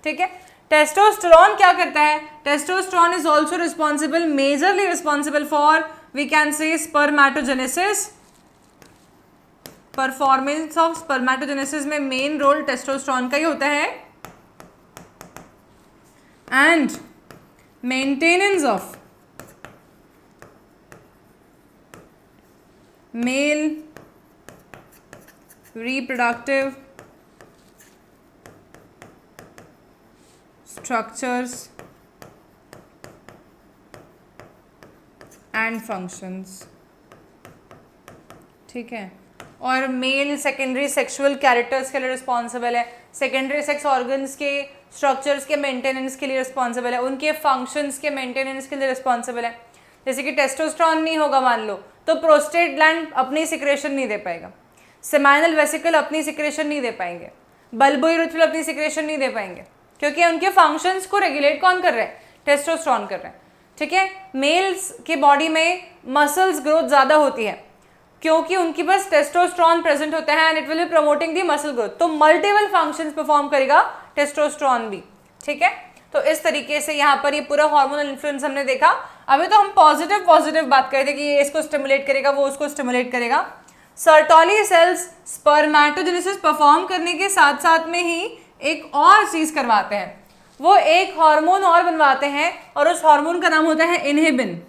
A: ठीक है। टेस्टोस्टेरोन क्या करता है, testosterone is also responsible, majorly responsible for we can say spermatogenesis. Performance of spermatogenesis में मेन रोल टेस्टोस्टेरोन का ही होता है, and maintenance of male reproductive structures and functions, ठीक है। और मेल सेकेंडरी सेक्सुअल कैरेक्टर्स के लिए रिस्पॉन्सिबल है, सेकेंडरी सेक्स ऑर्गन्स के स्ट्रक्चर्स के मेंटेनेंस के लिए रिस्पॉन्सिबल है, उनके फंक्शंस के मेंटेनेंस के लिए रिस्पॉन्सिबल है। जैसे कि टेस्टोस्टेरोन नहीं होगा मान लो तो प्रोस्टेट ग्लैंड अपनी सिक्रेशन नहीं दे पाएगा, सेमाइनल वेसिकल अपनी सिक्रेशन नहीं दे पाएंगे, बल्बोइरेथ्रल अपनी सिक्रेशन नहीं दे पाएंगे, क्योंकि उनके फंक्शंस को रेगुलेट कौन कर रहा है, टेस्टोस्टेरोन कर रहा है, ठीक है। मेल्स के बॉडी में मसल्स ग्रोथ ज़्यादा होती है क्योंकि उनकी बस टेस्टोस्टेरोन प्रेजेंट होता है and it will B promoting the muscle growth, तो मल्टीपल फंक्शंस परफॉर्म करेगा टेस्टोस्टेरोन भी, ठीक है। तो इस तरीके से यहाँ पर ये पूरा हार्मोनल इन्फ्लुएंस हमने देखा। अभी तो हम पॉजिटिव बात कर रहे थे कि ये इसको स्टिमुलेट करेगा, वो उसको स्टिमुलेट करेगा। सर्टोली सेल्स स्पर्मेटोजेनेसिस परफॉर्म करने के साथ साथ में ही एक और चीज करवाते हैं, वो एक हार्मोन और बनवाते हैं और उस हार्मोन का नाम होता है इनहिबिन,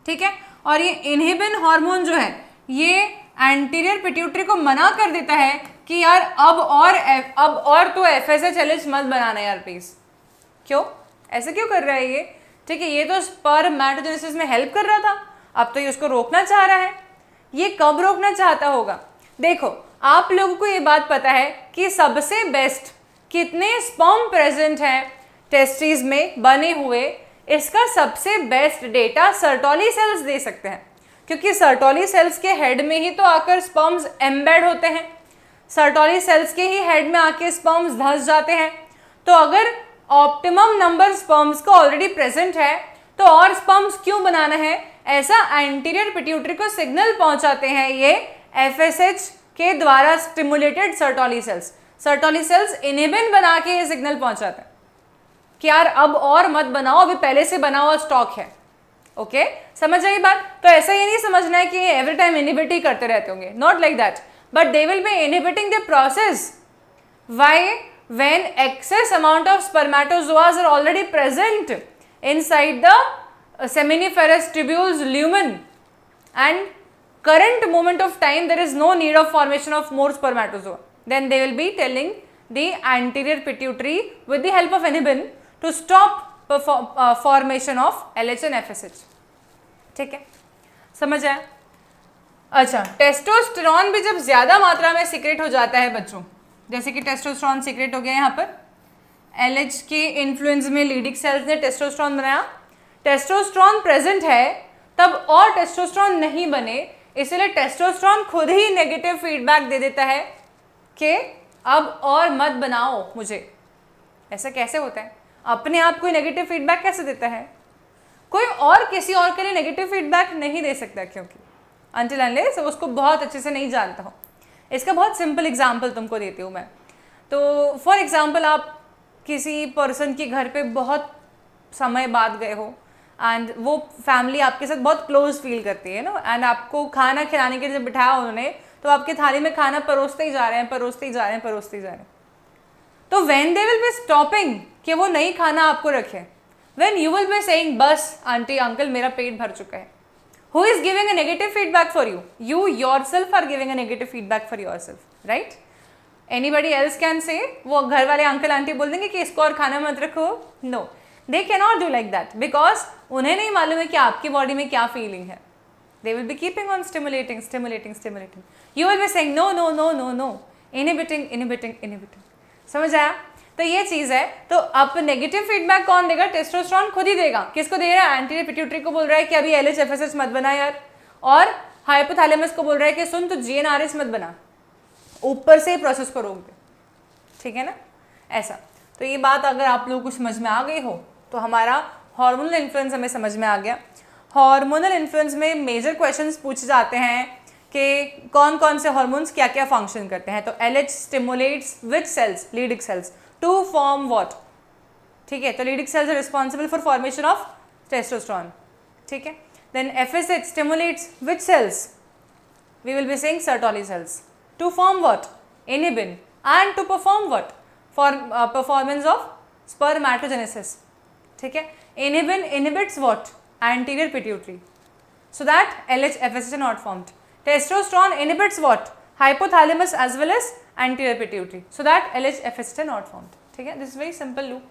A: ठीक है। और ये इनहिबिन हार्मोन जो है ये एंटीरियर पिट्यूटरी को मना कर देता है कि यार अब और तो एफएसएच एलएच मत बनाना यार प्लीज। क्यों, ऐसे क्यों कर रहा है ये, ठीक है। ये तो स्पर्मेटोजेनेसिस में हेल्प कर रहा था, अब तो ये उसको रोकना चाह रहा है। ये कब रोकना चाहता होगा, देखो आप लोगों को ये बात पता है कि सबसे बेस्ट कितने स्पर्म प्रेजेंट हैं टेस्टिस में बने हुए, इसका सबसे बेस्ट डेटा सर्टोली सेल्स दे सकते हैं, क्योंकि सर्टोली सेल्स के हेड में ही तो आकर स्पर्म्स एम्बेड होते हैं, सर्टोली सेल्स के ही हेड में आके स्पर्म्स धंस जाते हैं। तो अगर ऑप्टिमम नंबर स्पर्म्स का ऑलरेडी प्रेजेंट है तो और स्पर्म्स क्यों बनाना है, ऐसा एंटीरियर पिट्यूटरी को सिग्नल पहुंचाते हैं ये एफएसएच के द्वारा stimulated Sertoli cells. Sertoli cells inhibin बना के ये सिग्नल पहुंचाते हैं कि यार अब और मत बनाओ, अभी पहले से बना हुआ स्टॉक है, ओके समझ आई बात। तो ऐसा ये नहीं समझना है कि एवरी टाइम इनहिबिट ही करते रहते होंगे, not like that, but they will be inhibiting the process why when excess amount of spermatozoas are already present inside the seminiferous tubules lumen and current moment of time there is no need of formation of more spermatozoa, then they will be telling the anterior pituitary with the help of inhibin to stop formation of LH and FSH, ठीक है समझ आया। अच्छा, testosterone भी जब ज्यादा मात्रा में सीक्रेट हो जाता है बच्चों, जैसे कि टेस्टोस्टेरोन सीक्रेट हो गया यहाँ पर, एलएच के इन्फ्लुएंस में लीडिक सेल्स ने टेस्टोस्टेरोन बनाया, टेस्टोस्टेरोन प्रेजेंट है तब और टेस्टोस्टेरोन नहीं बने, इसलिए टेस्टोस्टेरोन खुद ही नेगेटिव फीडबैक दे देता है कि अब और मत बनाओ मुझे। ऐसा कैसे होता है, अपने आप कोई नेगेटिव फीडबैक कैसे देता है, कोई और किसी और के लिए नेगेटिव फीडबैक नहीं दे सकता, क्योंकि अनटिल अनलेस उसको बहुत अच्छे से नहीं जानता हो। इसका बहुत सिंपल एग्जाम्पल तुमको देती हूँ मैं। तो फॉर एग्जाम्पल आप किसी पर्सन के घर पे बहुत समय बाद गए हो एंड वो फैमिली आपके साथ बहुत क्लोज फील करती है ना, एंड आपको खाना खिलाने के लिए जब बिठाया उन्होंने तो आपके थाली में खाना परोसते ही जा रहे हैं, तो when they will be stopping कि वो नहीं खाना आपको रखे, when you will be saying बस आंटी अंकल मेरा पेट भर चुका है, who is giving a negative feedback for you? You yourself are giving a negative feedback for yourself, right? Anybody else can say, वो घर वाले अंकल आंटी बोल देंगे कि इसको और खाना मत रखो, no, they cannot do like that because उन्हें नहीं मालूम है कि आपकी बॉडी में क्या फीलिंग है, They will be keeping on stimulating. You will be saying no, inhibiting. समझ आया? तो ये चीज़ है। तो अब नेगेटिव फीडबैक कौन देगा? टेस्टोस्टेरोन खुद ही देगा। किसको दे रहा है? एंटीरियर पिट्यूटरी को बोल रहा है कि अभी LH FSH मत बना यार, और हाइपोथैलेमस को बोल रहा है कि सुन, तो GnRH मत बना, ऊपर से प्रोसेस को रोक दे। ठीक है ना? ऐसा। तो ये बात अगर आप लोगों को समझ में आ गई हो तो हमारा हार्मोनल इन्फ्लुएंस हमें समझ में आ गया। हार्मोनल इन्फ्लुएंस में मेजर क्वेश्चंस पूछे जाते हैं कि कौन कौन से हार्मोन्स क्या क्या फंक्शन करते हैं। तो LH stimulates which cells? Leydig cells to form what? ठीक है, तो Leydig cells are responsible for formation of testosterone. ठीक है, then FSH stimulates which cells? We will be saying Sertoli cells to form what? Inhibin, and to perform what? For performance of spermatogenesis. ठीक है, inhibin inhibits what? Anterior pituitary, so that LH FSH are not formed. Testosterone inhibits what? Hypothalamus as well as anterior pituitary, so that LH FSH are not formed. ठीक है, this is very simple loop.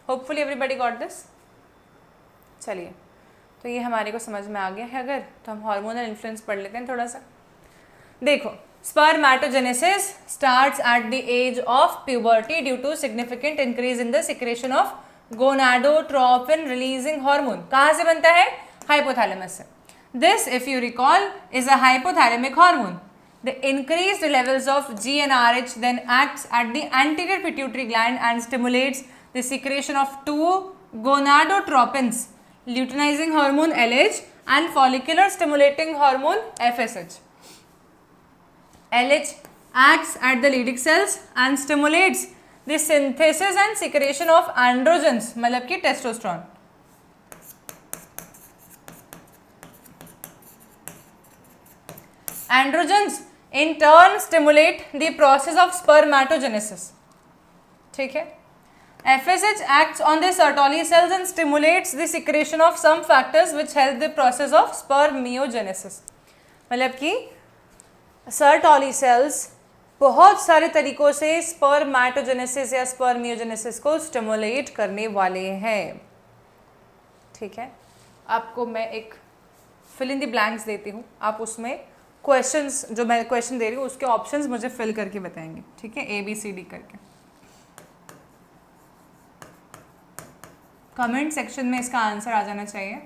A: Hopefully everybody got this. चलिए, तो ये हमारे को समझ में आ गया है। अगर तो हम हार्मोनल इन्फ्लुएंस पढ़ लेते हैं थोड़ा सा। देखो, spermatogenesis starts at the age of puberty due to significant increase in the secretion of gonadotropin releasing hormone। कहाँ से बनता है? हाइपोथैलेमस से। This, if you recall, is a hypothalamic hormone. The increased levels of GnRH then acts at the anterior pituitary gland and stimulates the secretion of two gonadotropins, luteinizing hormone LH and follicular stimulating hormone FSH. LH acts at the Leydig cells and stimulates the synthesis and secretion of androgens, मतलब कि testosterone. Androgens in turn stimulate the process of spermatogenesis। ठीक है, FSH acts on the Sertoli cells and stimulates the secretion of some factors which help the process of spermiogenesis। मतलब कि Sertoli cells बहुत सारे तरीकों से स्पर्मेटोजेनेसिस या spermiogenesis को स्टिमुलेट करने वाले हैं। ठीक है, आपको मैं एक फिल इन द ब्लैंक्स देती हूँ, आप उसमें क्वेश्चंस, जो मैं क्वेश्चन दे रही हूँ उसके ऑप्शंस मुझे फिल करके बताएंगे। ठीक है, ABCD करके। कमेंट सेक्शन में इसका आंसर आ जाना चाहिए।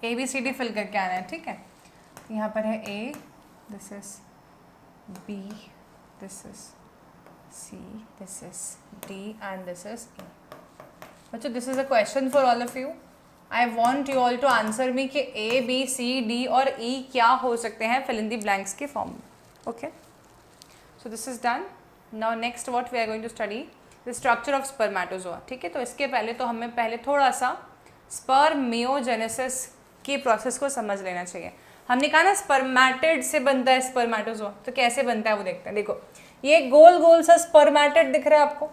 A: ABCD फिल करके आना है। ठीक है, यहाँ पर है A, this is B, this is C, this is D and this is E। बच्चों, this is a question for all of you. I want you all to answer me कि A, B, C, D और E क्या हो सकते हैं fill in the blanks के form में। Okay, so this is done. Now next what we are going to study the structure of spermatozoa. ठीक है, तो इसके पहले तो हमें पहले थोड़ा सा स्पर्मियोजेनेसिस की प्रोसेस को समझ लेना चाहिए। हमने कहा ना स्पर्मेटिड से बनता है स्पर्मेटोजोआ, तो कैसे बनता है वो देखते हैं। देखो, ये गोल गोल सा स्पर्मेटिड दिख रहा है आपको।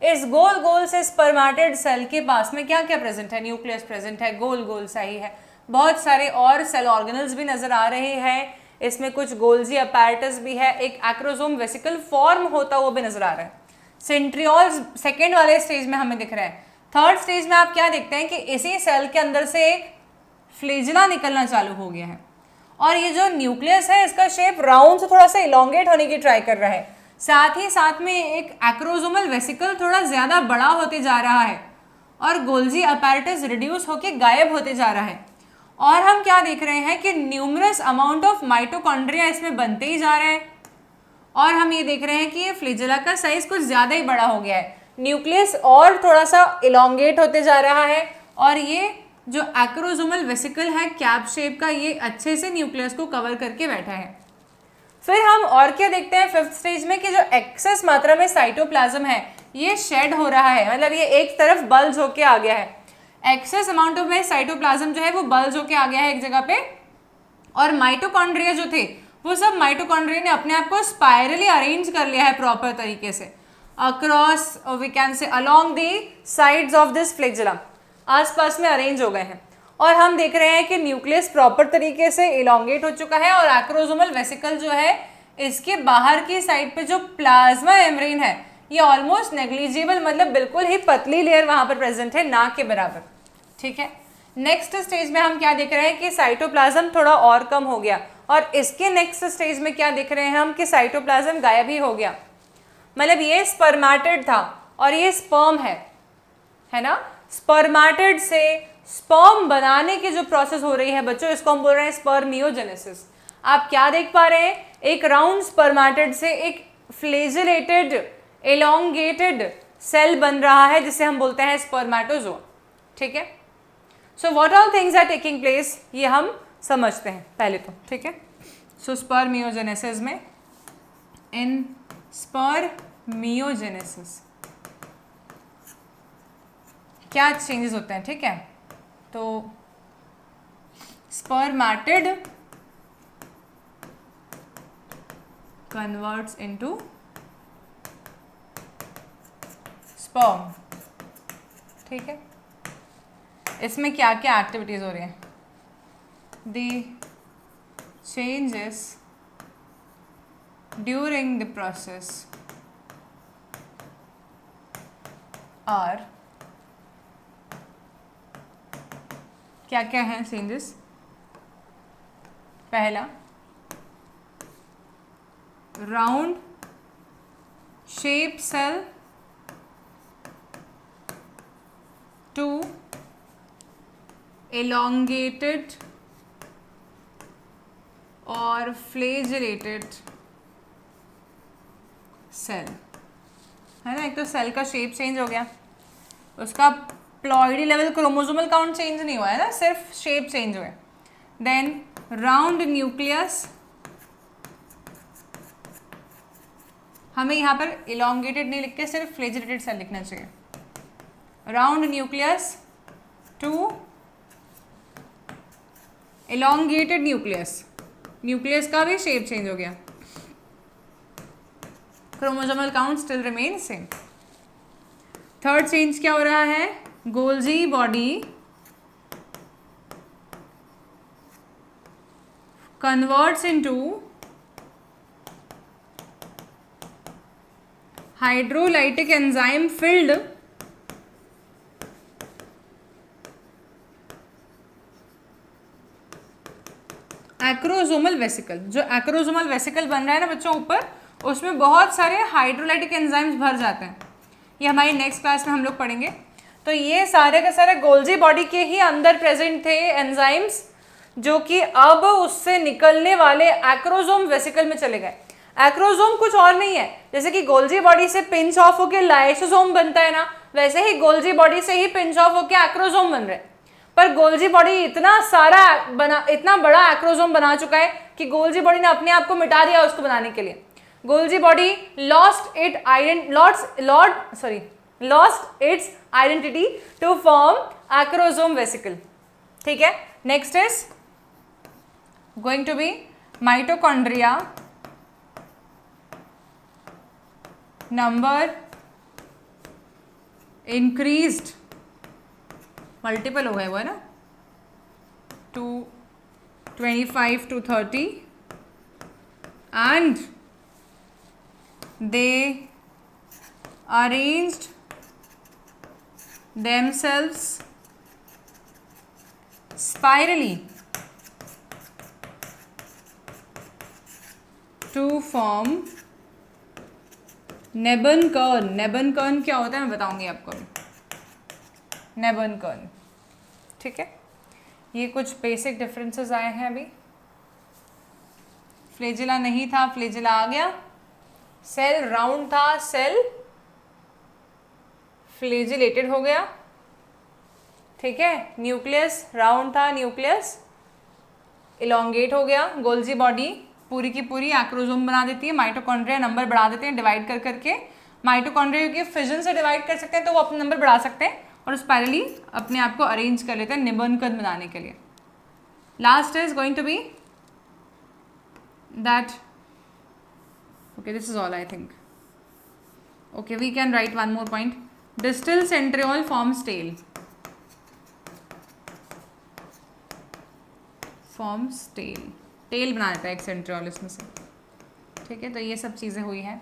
A: इस गोल गोल से स्पर्मेटिड सेल के पास में क्या क्या प्रेजेंट है? न्यूक्लियस प्रेजेंट है, गोल गोल सा ही है। बहुत सारे और सेल ऑर्गेनल्स भी नजर आ रहे हैं, इसमें कुछ गोल्जी अपैरेटस भी है, एक एक्रोसोम वेसिकल फॉर्म होता हुआ भी नजर आ रहा है। सेंट्रियोल्स सेकेंड वाले स्टेज में हमें दिख रहा है। थर्ड स्टेज में आप क्या देखते हैं कि इसी सेल के अंदर से एक फ्लेजिला निकलना चालू हो गया है, और ये जो न्यूक्लियस है इसका शेप राउंड से थोड़ा सा इलोंगेट होने की ट्राई कर रहा है। साथ ही साथ में एक एक्रोसोमल वेसिकल थोड़ा ज़्यादा बड़ा होते जा रहा है, और गोल्जी अपैरेटस रिड्यूस होकर गायब होते जा रहा है। और हम क्या देख रहे हैं कि न्यूमरस अमाउंट ऑफ माइटोकॉन्ड्रिया इसमें बनते ही जा रहे हैं, और हम ये देख रहे हैं कि ये फ्लेजिला का साइज कुछ ज़्यादा ही बड़ा हो गया है। न्यूक्लियस और थोड़ा सा इलोंगेट होते जा रहा है और ये जो एक्रोसोमल वेसिकल है कैप शेप का, ये अच्छे से न्यूक्लियस को कवर करके बैठा है। फिर हम और क्या देखते हैं फिफ्थ स्टेज में कि जो एक्सेस मात्रा में साइटोप्लाज्म है ये शेड हो रहा है, मतलब ये एक तरफ बल्ज होके आ गया है। एक्सेस अमाउंट ऑफ में साइटोप्लाज्म जो है वो बल्ज होके आ गया है एक जगह पे, और माइटोकॉन्ड्रिया जो थे वो सब माइटोकॉन्ड्रिया ने अपने आप को स्पाइरली अरेंज कर लिया है प्रॉपर तरीके से across, we can say along the sides of this flagellum, आसपास में अरेंज हो गए हैं। और हम देख रहे हैं कि न्यूक्लियस प्रॉपर तरीके से इलोंगेट हो चुका है और एक्रोसोमल वेसिकल जो है इसके बाहर की साइड पे जो प्लाज्मा मेम्ब्रेन है ये ऑलमोस्ट नेग्लिजिबल, मतलब बिल्कुल ही पतली लेयर वहां पर प्रेजेंट है, ना के बराबर। ठीक है, नेक्स्ट स्टेज में हम क्या देख रहे हैं कि साइटोप्लाज्म थोड़ा और कम हो गया, और इसके नेक्स्ट स्टेज में क्या देख रहे हैं हम कि साइटोप्लाज्म गायब ही हो गया। मतलब ये स्पर्मेटिड था और ये स्पर्म है ना। स्पर्मेटिड से स्पर्म बनाने की जो प्रोसेस हो रही है बच्चों, इसको हम बोल रहे हैं स्पर्मियोजेनेसिस। आप क्या देख पा रहे हैं, एक राउंड स्पर्मेटिड से एक फ्लेजिलेटेड एलोंगेटेड सेल बन रहा है जिसे हम बोलते हैं स्पर्मेटोजोआ। ठीक है, so what all things are taking place ये हम समझते हैं पहले तो। ठीक है, सो स्पर्मियोजेनेसिस में, इन स्पर्मियोजेनेसिस क्या चेंजेस होते हैं। ठीक है, तो स्पर्मेटिड कन्वर्ट्स इनटू स्पर्म। ठीक है, इसमें क्या क्या एक्टिविटीज हो रही हैं, the changes during the process are, क्या क्या हैं चेंजेस। पहला, round shape cell to elongated और फ्लेजिलेटेड सेल, है ना। एक तो सेल का शेप चेंज हो गया, उसका ploidy level chromosomal count change नहीं हुआ है ना, सिर्फ शेप चेंज हुआ। देन राउंड न्यूक्लियस, हमें यहाँ पर इलोंगेटेड नहीं लिख के सिर्फ फ्लेजिलेटेड सेल लिखना चाहिए। Round nucleus to elongated nucleus, nucleus का भी शेप चेंज हो गया, chromosomal count still remain same. Third change क्या हो रहा है, Golgi body converts into hydrolytic enzyme filled acrosomal vesicle. जो एक्रोसोमल वेसिकल बन रहा है ना बच्चों ऊपर, उसमें बहुत सारे हाइड्रोलाइटिक एंजाइम्स भर जाते हैं, ये हमारी नेक्स्ट क्लास में हम लोग पढ़ेंगे। तो ये सारे के सारे गोल्जी बॉडी के ही अंदर प्रेजेंट थे एंजाइम्स, जो कि अब उससे निकलने वाले एक्रोसोम वेसिकल में चले गए। एक्रोसोम कुछ और नहीं है, जैसे कि गोल्जी बॉडी से पिंच ऑफ होकर लाइसोसोम बनता है ना, वैसे ही गोल्जी बॉडी से ही पिंच ऑफ होकर एक्रोसोम बन रहे। पर गोल्जी बॉडी इतना बड़ा एक्रोसोम बना चुका है कि गोल्जी बॉडी ने अपने आप को मिटा दिया उसको बनाने के लिए। Golgi body lost its identity to form acrosome vesicle. ठीक है, next is going to be mitochondria number increased, multiple हो गए वो है ना, 25 to 30 and they arranged themselves spirally to form नेबनकर्न। नेबनकर्न क्या होता है मैं बताऊंगी आपको अभी, नेबनकर्न। ठीक है, ये कुछ बेसिक डिफरेंसेस आए हैं अभी। फ्लेजिला नहीं था, फ्लेजिला आ गया। सेल राउंड था, सेल फ्लेजिलेटेड हो गया, ठीक है। न्यूक्लियस राउंड था, न्यूक्लियस इलोंगेट हो गया। गोल्जी बॉडी पूरी की पूरी एक्रोसोम बना देती है, माइटोकॉन्ड्रिया नंबर बढ़ा देते हैं डिवाइड कर करके। माइटोकॉन्ड्रिया के फिजन से डिवाइड कर सकते हैं तो वो अपना नंबर बढ़ा सकते हैं और स्पाइरली अपने आप को अरेंज कर लेते हैं निबंधकद बनाने के लिए। Last is going to be that, okay this is all I think, okay we can write one more point, distal centriole forms tail, forms tail, tail बना देता है एक सेंट्रियोल इसमें से, ठीक है। तो ये सब चीज़ें हुई हैं,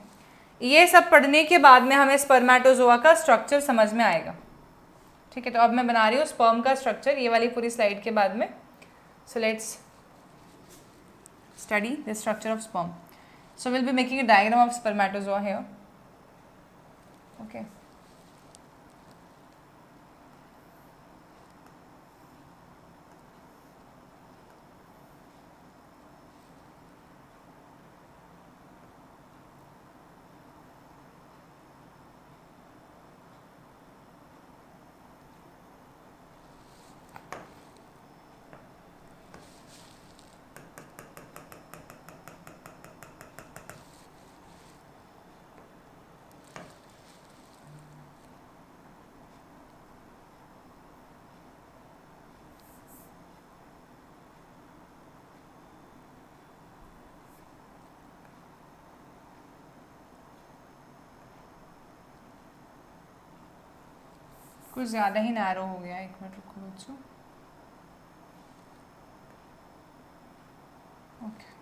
A: ये सब पढ़ने के बाद में हमें स्पर्मेटोजोआ का स्ट्रक्चर समझ में आएगा, ठीक है। तो अब मैं बना रही हूँ स्पर्म का स्ट्रक्चर ये वाली पूरी स्लाइड के बाद में। So let's study the structure of sperm. So will be making a diagram of spermatozoa here, okay. कुछ ज़्यादा ही नैरो हो गया, एक मिनट रुको बच्चों, ओके।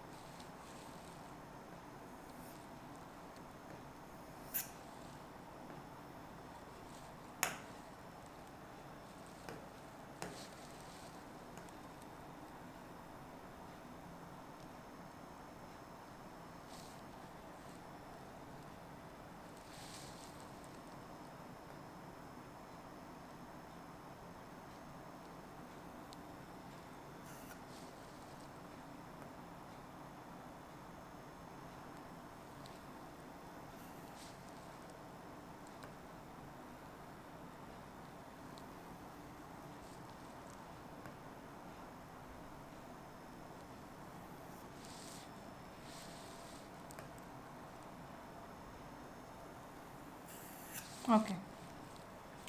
A: ओके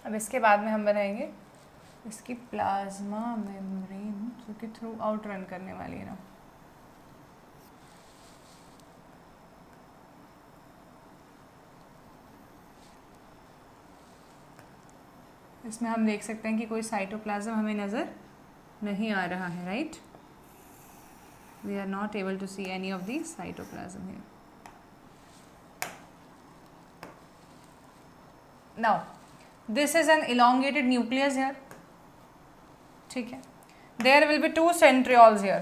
A: अब इसके बाद में हम बनाएंगे इसकी प्लाज्मा मेम्ब्रेन जो कि थ्रू आउट रन करने वाली है ना। इसमें हम देख सकते हैं कि कोई साइटोप्लाज्म हमें नज़र नहीं आ रहा है, right. We are not able to see any of the cytoplasm here. Now this is an elongated nucleus here, ठीक है। There will be 2 centrioles here,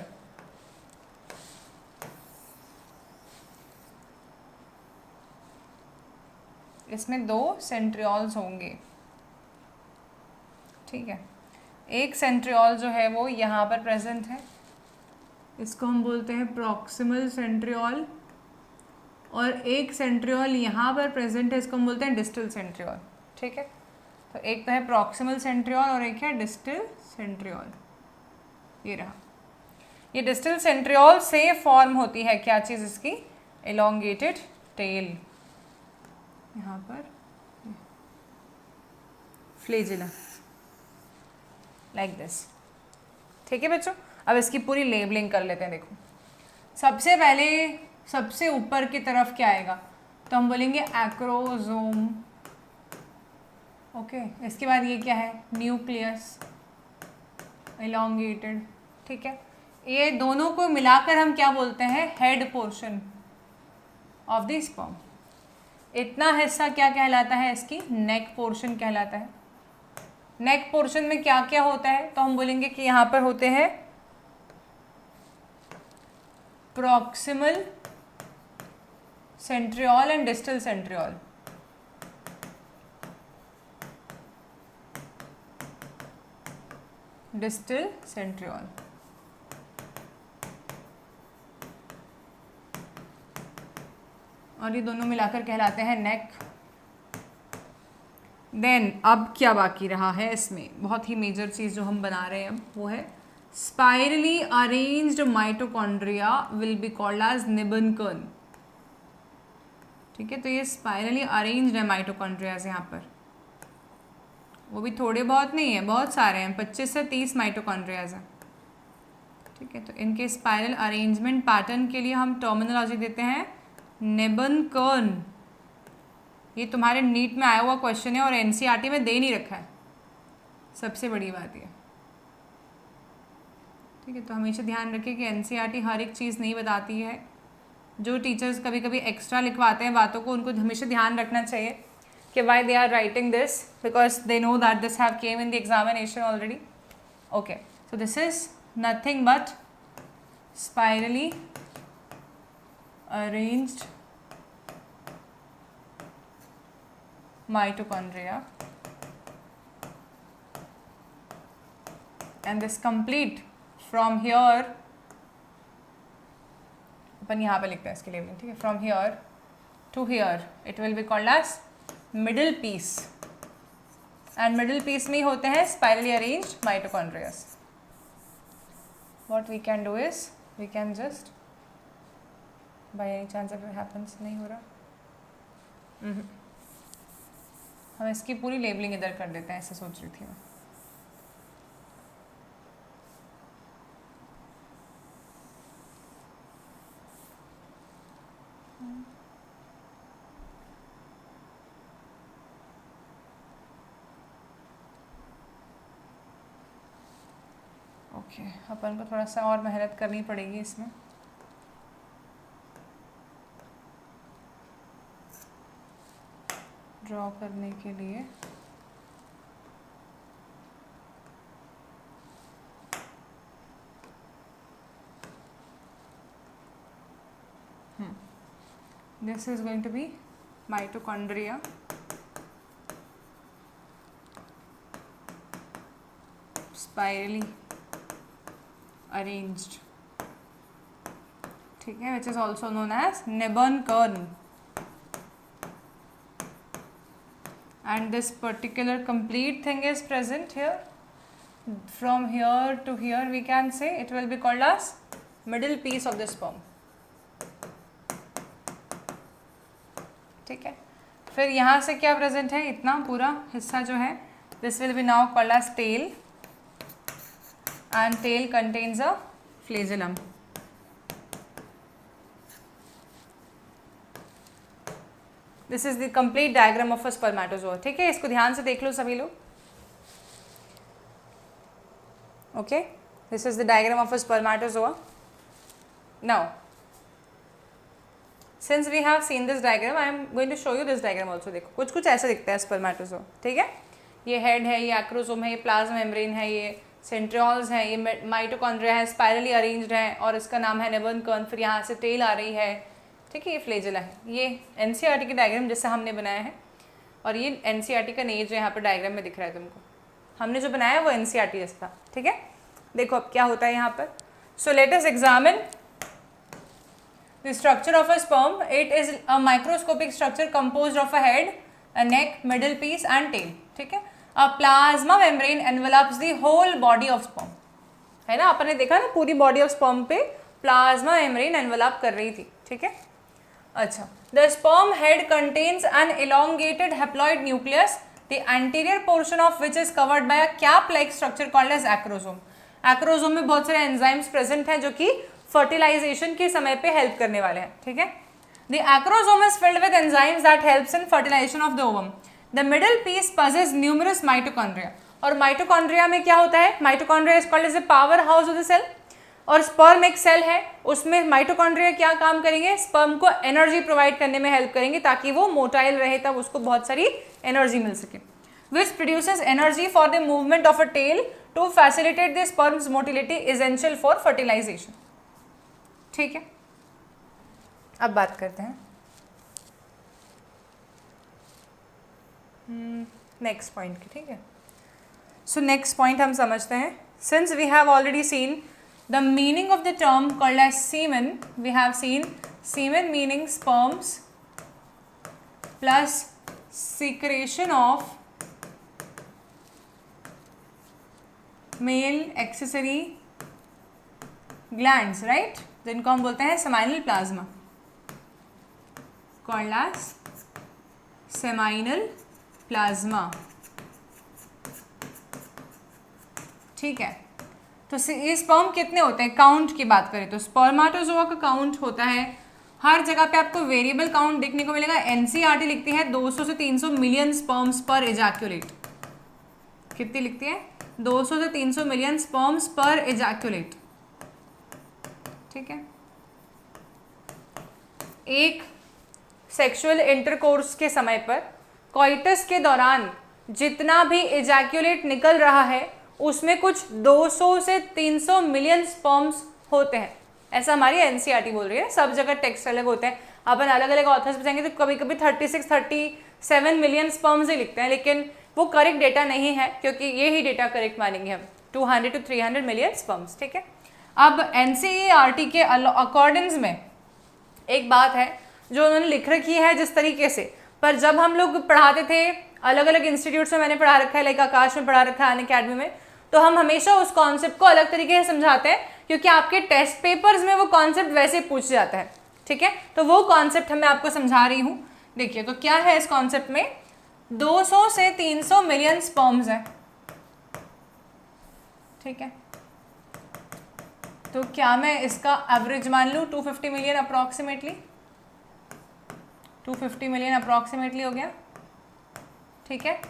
A: इसमें 2 centrioles होंगे, ठीक है। एक सेंट्रियोल जो है वो यहाँ पर प्रेजेंट है, इसको हम बोलते हैं प्रॉक्सिमल सेंट्रियोल, और एक सेंट्रियोल यहाँ पर प्रेजेंट है, इसको हम बोलते हैं डिस्टल सेंट्रियोल, ठीक है। तो एक तो है प्रॉक्सिमल सेंट्रियोल और एक है डिस्टल सेंट्रियोल, ये रहा। ये डिस्टल सेंट्रियोल से फॉर्म होती है क्या चीज़, इसकी एलोंगेटेड टेल, यहाँ पर फ्लेजिला लाइक दिस, ठीक है बच्चों। अब इसकी पूरी लेबलिंग कर लेते हैं। देखो सबसे पहले सबसे ऊपर की तरफ क्या आएगा, तो हम बोलेंगे एक्रोसोम, ओके। इसके बाद ये क्या है, न्यूक्लियस एलोंगेटेड, ठीक है। ये दोनों को मिलाकर हम क्या बोलते हैं, head portion of the sperm. इतना हिस्सा क्या कहलाता है, इसकी नेक पोर्शन कहलाता है। नेक पोर्शन में क्या क्या होता है, तो हम बोलेंगे कि यहाँ पर होते हैं proximal centriole and distal centriole, distal centriole. और ये दोनों मिलाकर कहलाते हैं नेक देन अब क्या बाकी रहा है इसमें, बहुत ही मेजर चीज़ जो हम बना रहे हैं अब वो है spirally arranged mitochondria will be called as निबन. ठीक है, तो ये स्पाइरली अरेंज्ड है माइटोकॉन्ड्रियाज यहाँ पर, वो भी थोड़े बहुत नहीं है, बहुत सारे हैं, 25 से 30 माइटोकॉन्ड्रियाज हैं. ठीक है, तो इनके स्पाइरल अरेंजमेंट पैटर्न के लिए हम टर्मिनोलॉजी देते हैं नेबन-कर्न. ये तुम्हारे नीट में आया हुआ क्वेश्चन है और एनसीईआरटी में दे नहीं रखा है, सबसे बड़ी बात ये. ठीक है, तो हमेशा ध्यान रखें कि एनसीईआरटी हर एक चीज़ नहीं बताती है. जो टीचर्स कभी कभी एक्स्ट्रा लिखवाते हैं बातों को, उनको हमेशा ध्यान रखना चाहिए कि why they are writing this, because they know that this have came in the examination already. Okay, so this is nothing but spirally arranged mitochondria and this complete from here, अपन यहाँ पे लिखते हैं इसके लेबलिंग. ठीक है, from here to here it will be called as middle piece and middle piece में होते हैं spirally arranged mitochondria. What we can do is we can just by any chance if it happens, नहीं हो रहा, हम इसकी पूरी labelling इधर कर देते हैं, ऐसे सोच रही थी मैं. ओके, अपन को थोड़ा सा और मेहनत करनी पड़ेगी इसमें. ड्रॉ करने के लिए this is going to be mitochondria spirally arranged. ठीक है, which is also known as Neban-Kern. And this particular complete thing is present here. From here to here we can say it will be called as middle piece of the sperm. ठीक है, फिर यहाँ से क्या present है, इतना पूरा हिस्सा जो है this will be now called as tail and tail contains a flagellum. This is the complete diagram of a spermatozoa. ठीक है, इसको ध्यान से देख लो सभी लोग. Okay, this is the diagram of a spermatozoa. Now since we have seen this diagram, I am going to show you this diagram also. देखो कुछ कुछ ऐसा दिखता है स्पर्मेटोजोआ. ठीक है, ये हेड है, ये एक्रोसोम है, ये प्लाज्मा मेम्ब्रेन है, ये सेंट्रियोल्स हैं, ये माइटोकॉन्ड्रिया है, स्पाइरली अरेंज्ड है और इसका नाम है नेबन-कर्न. फिर यहाँ से टेल आ रही है. ठीक है, ये फ्लेजिला है. ये एनसीईआरटी की डायग्राम जैसे हमने बनाया है और ये एनसीईआरटी का नहीं जो यहाँ पर डायग्राम में दिख रहा है तुमको, हमने जो बनाया है वो एनसीईआरटी जैसा था. ठीक है, देखो अब क्या होता है यहाँ पर. So let us examine the structure of a sperm. It is a microscopic structure composed of a head, a neck, middle piece and tail. ठीक है, a plasma membrane envelops the whole body of sperm. है ना, अपन ने देखा ना पूरी body of sperm पे प्लाज्मा मेम्ब्रेन एनवेलप कर रही थी. ठीक है, अच्छा. The sperm head contains an elongated haploid nucleus, the anterior portion of which is covered by a cap-like structure called as acrosome. Acrosome में बहुत सारे एंजाइम्स प्रेजेंट हैं जो कि फर्टिलाइजेशन के समय पे हेल्प करने वाले हैं. ठीक है, the acrosome is filled with enzymes that helps in fertilization of the ovum. The middle piece possesses numerous mitochondria. और माइटोकॉन्ड्रिया में क्या होता है, mitochondria is called as the power house of the cell. और स्पर्म एक cell है, उसमें mitochondria क्या काम करेंगे, स्पर्म को एनर्जी प्रोवाइड करने में हेल्प करेंगे ताकि वो मोटाइल रहे, तब उसको बहुत सारी एनर्जी मिल सके. Which produces energy for the movement of a tail to facilitate the sperm's motility essential for fertilization. ठीक है, अब बात करते हैं नेक्स्ट पॉइंट की. ठीक है, सो नेक्स्ट पॉइंट हम समझते हैं. Since we have already seen the meaning of the term called as semen, we have seen semen meaning sperms plus secretion of male accessory glands, right, जिनको हम बोलते हैं seminal plasma, called as seminal plasma. ठीक है, तो ये sperm कितने होते हैं, काउंट की बात करें तो स्पर्माटोजोआ का काउंट होता है, हर जगह पे आपको वेरिएबल काउंट देखने को मिलेगा। एनसीईआरटी लिखती है 200 से 300 मिलियन स्पर्म्स पर एजैक्यूलेट। कितनी लिखती है? 200 से 300 मिलियन स्पर्म्स पर एजैक्यूलेट। ठीक है, एक सेक्सुअल इंटरकोर्स के समय पर कॉइटस के दौरान जितना भी एजैक्यूलेट निकल रहा है उसमें कुछ 200 से 300 मिलियन स्पर्म्स होते हैं, ऐसा हमारी एनसीईआरटी बोल रही है। सब जगह टेक्स्ट अलग होते हैं, अपन अलग अलग ऑथर्स पे जाएंगे तो कभी कभी 36-37 मिलियन स्पर्म्स ही लिखते हैं, लेकिन वो करेक्ट डेटा नहीं है, क्योंकि ये ही डेटा करेक्ट मानेंगे हम, 200 to 300 मिलियन स्पर्म्स। ठीक है, अब एनसीईआरटी के अकॉर्डिंग्स में एक बात है जो उन्होंने लिख रखी है जिस तरीके से, पर जब हम लोग पढ़ाते थे अलग अलग इंस्टीट्यूट्स में, मैंने पढ़ा रखा है, लाइक आकाश में पढ़ा रखा है, अन अकेडमी में, तो हम हमेशा उस कॉन्सेप्ट को अलग तरीके से समझाते हैं, क्योंकि आपके टेस्ट पेपर्स में वो कॉन्सेप्ट वैसे पूछ जाता है। ठीक है, तो वो कॉन्सेप्ट मैं आपको समझा रही हूँ। देखिए, तो क्या है इस कॉन्सेप्ट में, 200 से 300 मिलियन स्पर्म्स है। ठीक है, तो क्या मैं इसका एवरेज मान लूँ 250 मिलियन अप्रॉक्सीमेटली, 250 मिलियन अप्रॉक्सीमेटली हो गया। ठीक है,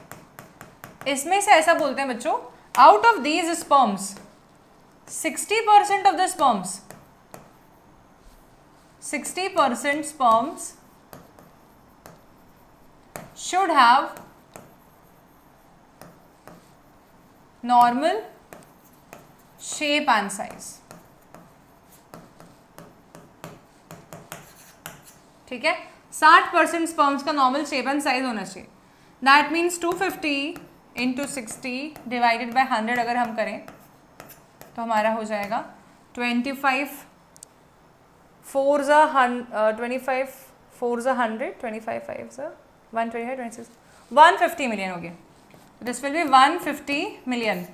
A: इसमें से ऐसा बोलते हैं बच्चों, out of these sperms 60% of the sperms, 60% sperms should have normal shape and size। ठीक है, 60% स्पर्म्स का नॉर्मल शेप एंड साइज होना चाहिए। That means 250 into 60 divided by 100 अगर हम करें तो हमारा हो जाएगा 25 4 ज़ा 25 4 ज़ा 100, 25 5 ज़ा 125 26 150 मिलियन हो गया। दिस विल बी 150 मिलियन,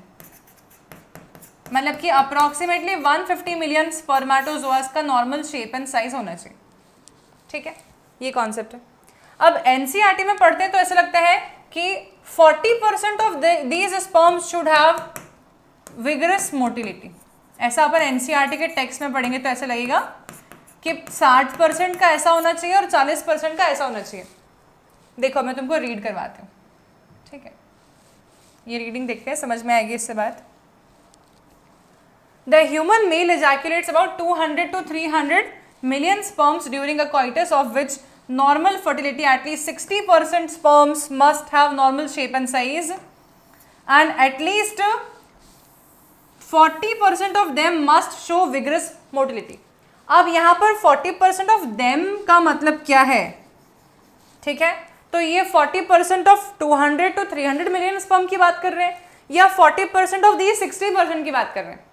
A: मतलब कि अप्रॉक्सीमेटली 150 मिलियन स्पर्माटोजोआस का नॉर्मल शेप एंड साइज होना चाहिए। ठीक है, ये कॉन्सेप्ट है। अब एनसीईआरटी में पढ़ते हैं तो ऐसा लगता है कि 40% of these sperms should have vigorous motility. ऐसा अपन एनसीईआरटी के टेक्स्ट में पढ़ेंगे तो ऐसा लगेगा कि 60% का ऐसा होना चाहिए और 40% का ऐसा होना चाहिए। देखो, मैं तुमको रीड करवाती हूँ। ठीक है, ये रीडिंग देखते हैं, समझ में आएगी इससे बात। The human male ejaculates about 200 to 300 million sperms during a coitus, of which normal fertility at least 60% sperms must have normal shape and size, and at least 40% of them must show vigorous motility। अब यहाँ पर 40% of them का मतलब क्या है? ठीक है, तो ये 40% ऑफ 200 to 300 मिलियन स्पर्म की बात कर रहे हैं या 40% ऑफ दी 60% की बात कर रहे हैं?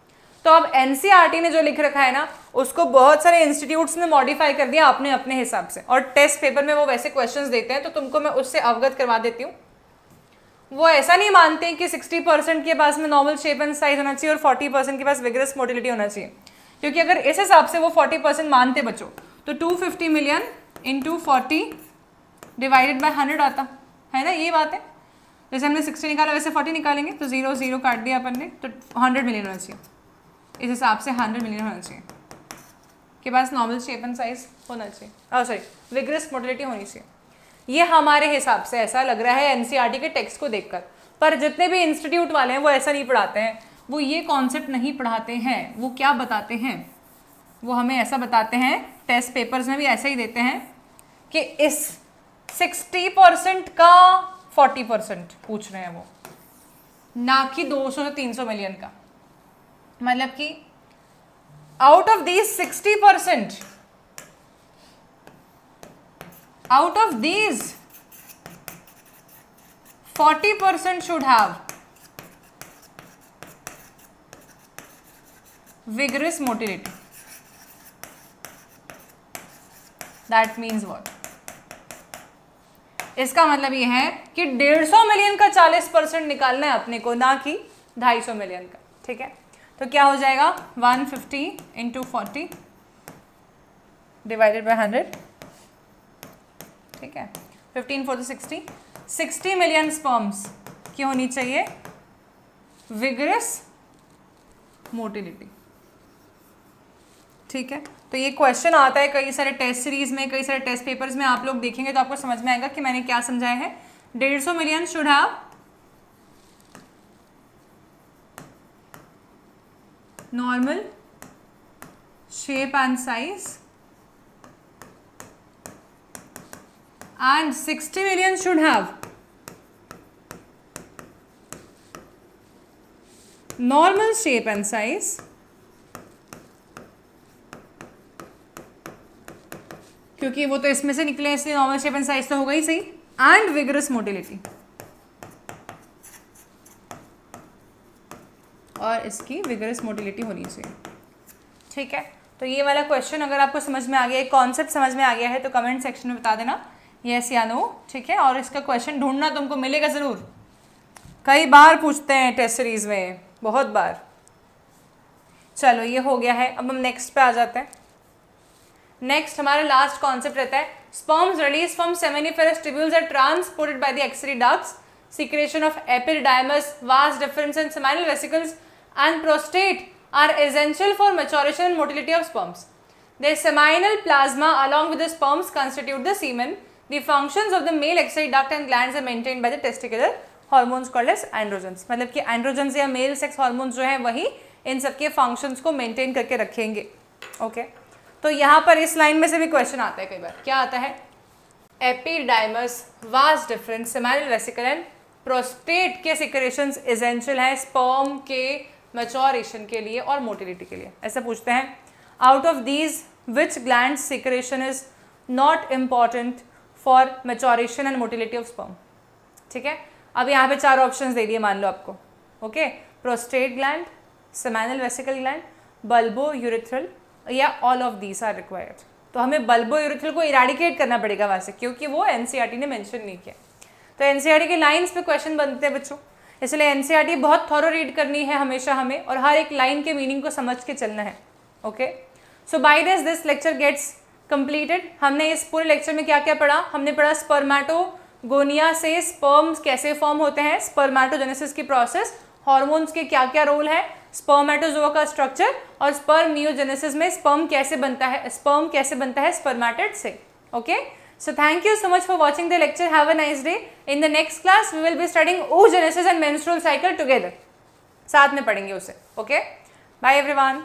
A: तो अब एनसीईआरटी ने जो लिख रखा है ना, उसको बहुत सारे इंस्टीट्यूट्स ने मॉडिफाई कर दिया अपने अपने हिसाब से, और टेस्ट पेपर में वो वैसे क्वेश्चंस देते हैं, तो तुमको मैं उससे अवगत करवा देती हूँ। वो ऐसा नहीं मानते कि 60% के पास में नॉर्मल शेप एंड साइज होना चाहिए और 40% के पास विगरस मोटिलिटी होना चाहिए, क्योंकि अगर इस हिसाब से वो 40% मानते बच्चों तो 250 मिलियन इंटू 40 डिवाइडेड बाय 100 आता है ना, ये बात है। जैसे हमने 60 निकाला वैसे 40 निकालेंगे तो 0 0 काट दिया अपन ने, तो 100 मिलियन होना चाहिए। इस हिसाब से 100 मिलियन होना चाहिए के पास नॉर्मल शेप एंड साइज होना चाहिए, सॉरी विगरस मोटिलिटी होनी चाहिए। ये हमारे हिसाब से ऐसा लग रहा है एनसीईआरटी के टेक्स्ट को देखकर, पर जितने भी इंस्टीट्यूट वाले हैं वो ऐसा नहीं पढ़ाते हैं, वो ये कॉन्सेप्ट नहीं पढ़ाते हैं। वो क्या बताते हैं, वो हमें ऐसा बताते हैं, टेस्ट पेपर्स में भी ऐसा ही देते हैं कि इस 60% का 40% पूछ रहे हैं वो, ना कि 200 से 300 मिलियन का। मतलब कि out of these 60%, out of these 40% should have vigorous motility। That means what? इसका मतलब ये है कि 150 मिलियन का 40% निकालना है अपने को, ना कि 250 मिलियन का। ठीक है, तो क्या हो जाएगा 150 इंटू 40 डिवाइडेड बाय 100, ठीक है, 15 4 60 मिलियन स्पर्म्स की होनी चाहिए विगरस मोटिलिटी। ठीक है, तो ये क्वेश्चन आता है कई सारे टेस्ट सीरीज में, कई सारे टेस्ट पेपर्स में, आप लोग देखेंगे तो आपको समझ में आएगा कि मैंने क्या समझाया है। 150 million should have normal shape and size and 60 million should have normal shape and size क्योंकि वो तो इसमें से निकले इसलिए नॉर्मल शेप एंड साइज तो होगा ही सही, एंड विगरस मोटिलिटी, और इसकी विगरस मोटिलिटी होनी चाहिए। ठीक है, तो ये वाला क्वेश्चन अगर आपको समझ में आ गया है, कॉन्सेप्ट समझ में आ गया है तो कमेंट सेक्शन में बता देना यस या नो। ठीक है, और इसका क्वेश्चन ढूंढना तुमको मिलेगा ज़रूर, कई बार पूछते हैं टेस्ट सीरीज में, बहुत बार। चलो ये हो गया है, अब हम नेक्स्ट पे आ जाते हैं। नेक्स्ट हमारा लास्ट कॉन्सेप्ट रहता है sperms release from seminiferous tubules are transported by the accessory ducts, secretion of epididymis, vas deferens and seminal vesicles and prostate are essential for maturation and motility of sperms. The seminal plasma along with the sperms constitute the semen. The functions of the male exotic duct and glands are maintained by the testicular hormones called as androgens. मतलब कि androgens या male sex hormones जो हैं वही इन सबके functions को maintain करके रखेंगे। ओके, तो यहाँ पर इस लाइन में से भी क्वेश्चन आता है कई बार। क्या आता है? Epididymis, vas deferens, seminal vesicle and prostate के सिक्रेशंस एसेंशियल है स्पर्म के मैच्योरेशन के लिए और मोटिलिटी के लिए। ऐसा पूछते हैं out of these which gland secretion is not important for maturation and motility of sperm. ठीक है, अब यहाँ पे 4 ऑप्शंस दे दिए मान लो आपको। Okay, prostate gland, seminal vesicle gland, bulbourethral या all of these are required. तो हमें बल्बो यूरेथ्रल को इराडिकेट करना पड़ेगा वहाँ से, क्योंकि वो एनसीईआरटी ने मेंशन नहीं किया। तो एनसीईआरटी के लाइंस पे क्वेश्चन बनते हैं बच्चों, इसलिए एनसीईआरटी बहुत थॉरो रीड करनी है हमेशा हमें, और हर एक लाइन के मीनिंग को समझ के चलना है। Okay, so by this lecture gets completed. हमने इस पूरे लेक्चर में क्या क्या पढ़ा? हमने पढ़ा स्पर्मेटोगोनिया से स्पर्म्स कैसे फॉर्म होते हैं, स्पर्मेटोजेनेसिस की प्रोसेस, हार्मोन्स के क्या क्या रोल है, स्पर्मेटोजोआ का स्ट्रक्चर, और स्पर्मियोजेनेसिस में स्पर्म कैसे बनता है स्पर्मेटिड से। Okay, so thank you so much for watching the lecture. Have a nice day. In the next class we will be studying oogenesis and menstrual cycle together. साथ में पढ़ेंगे उसे. Okay, bye everyone.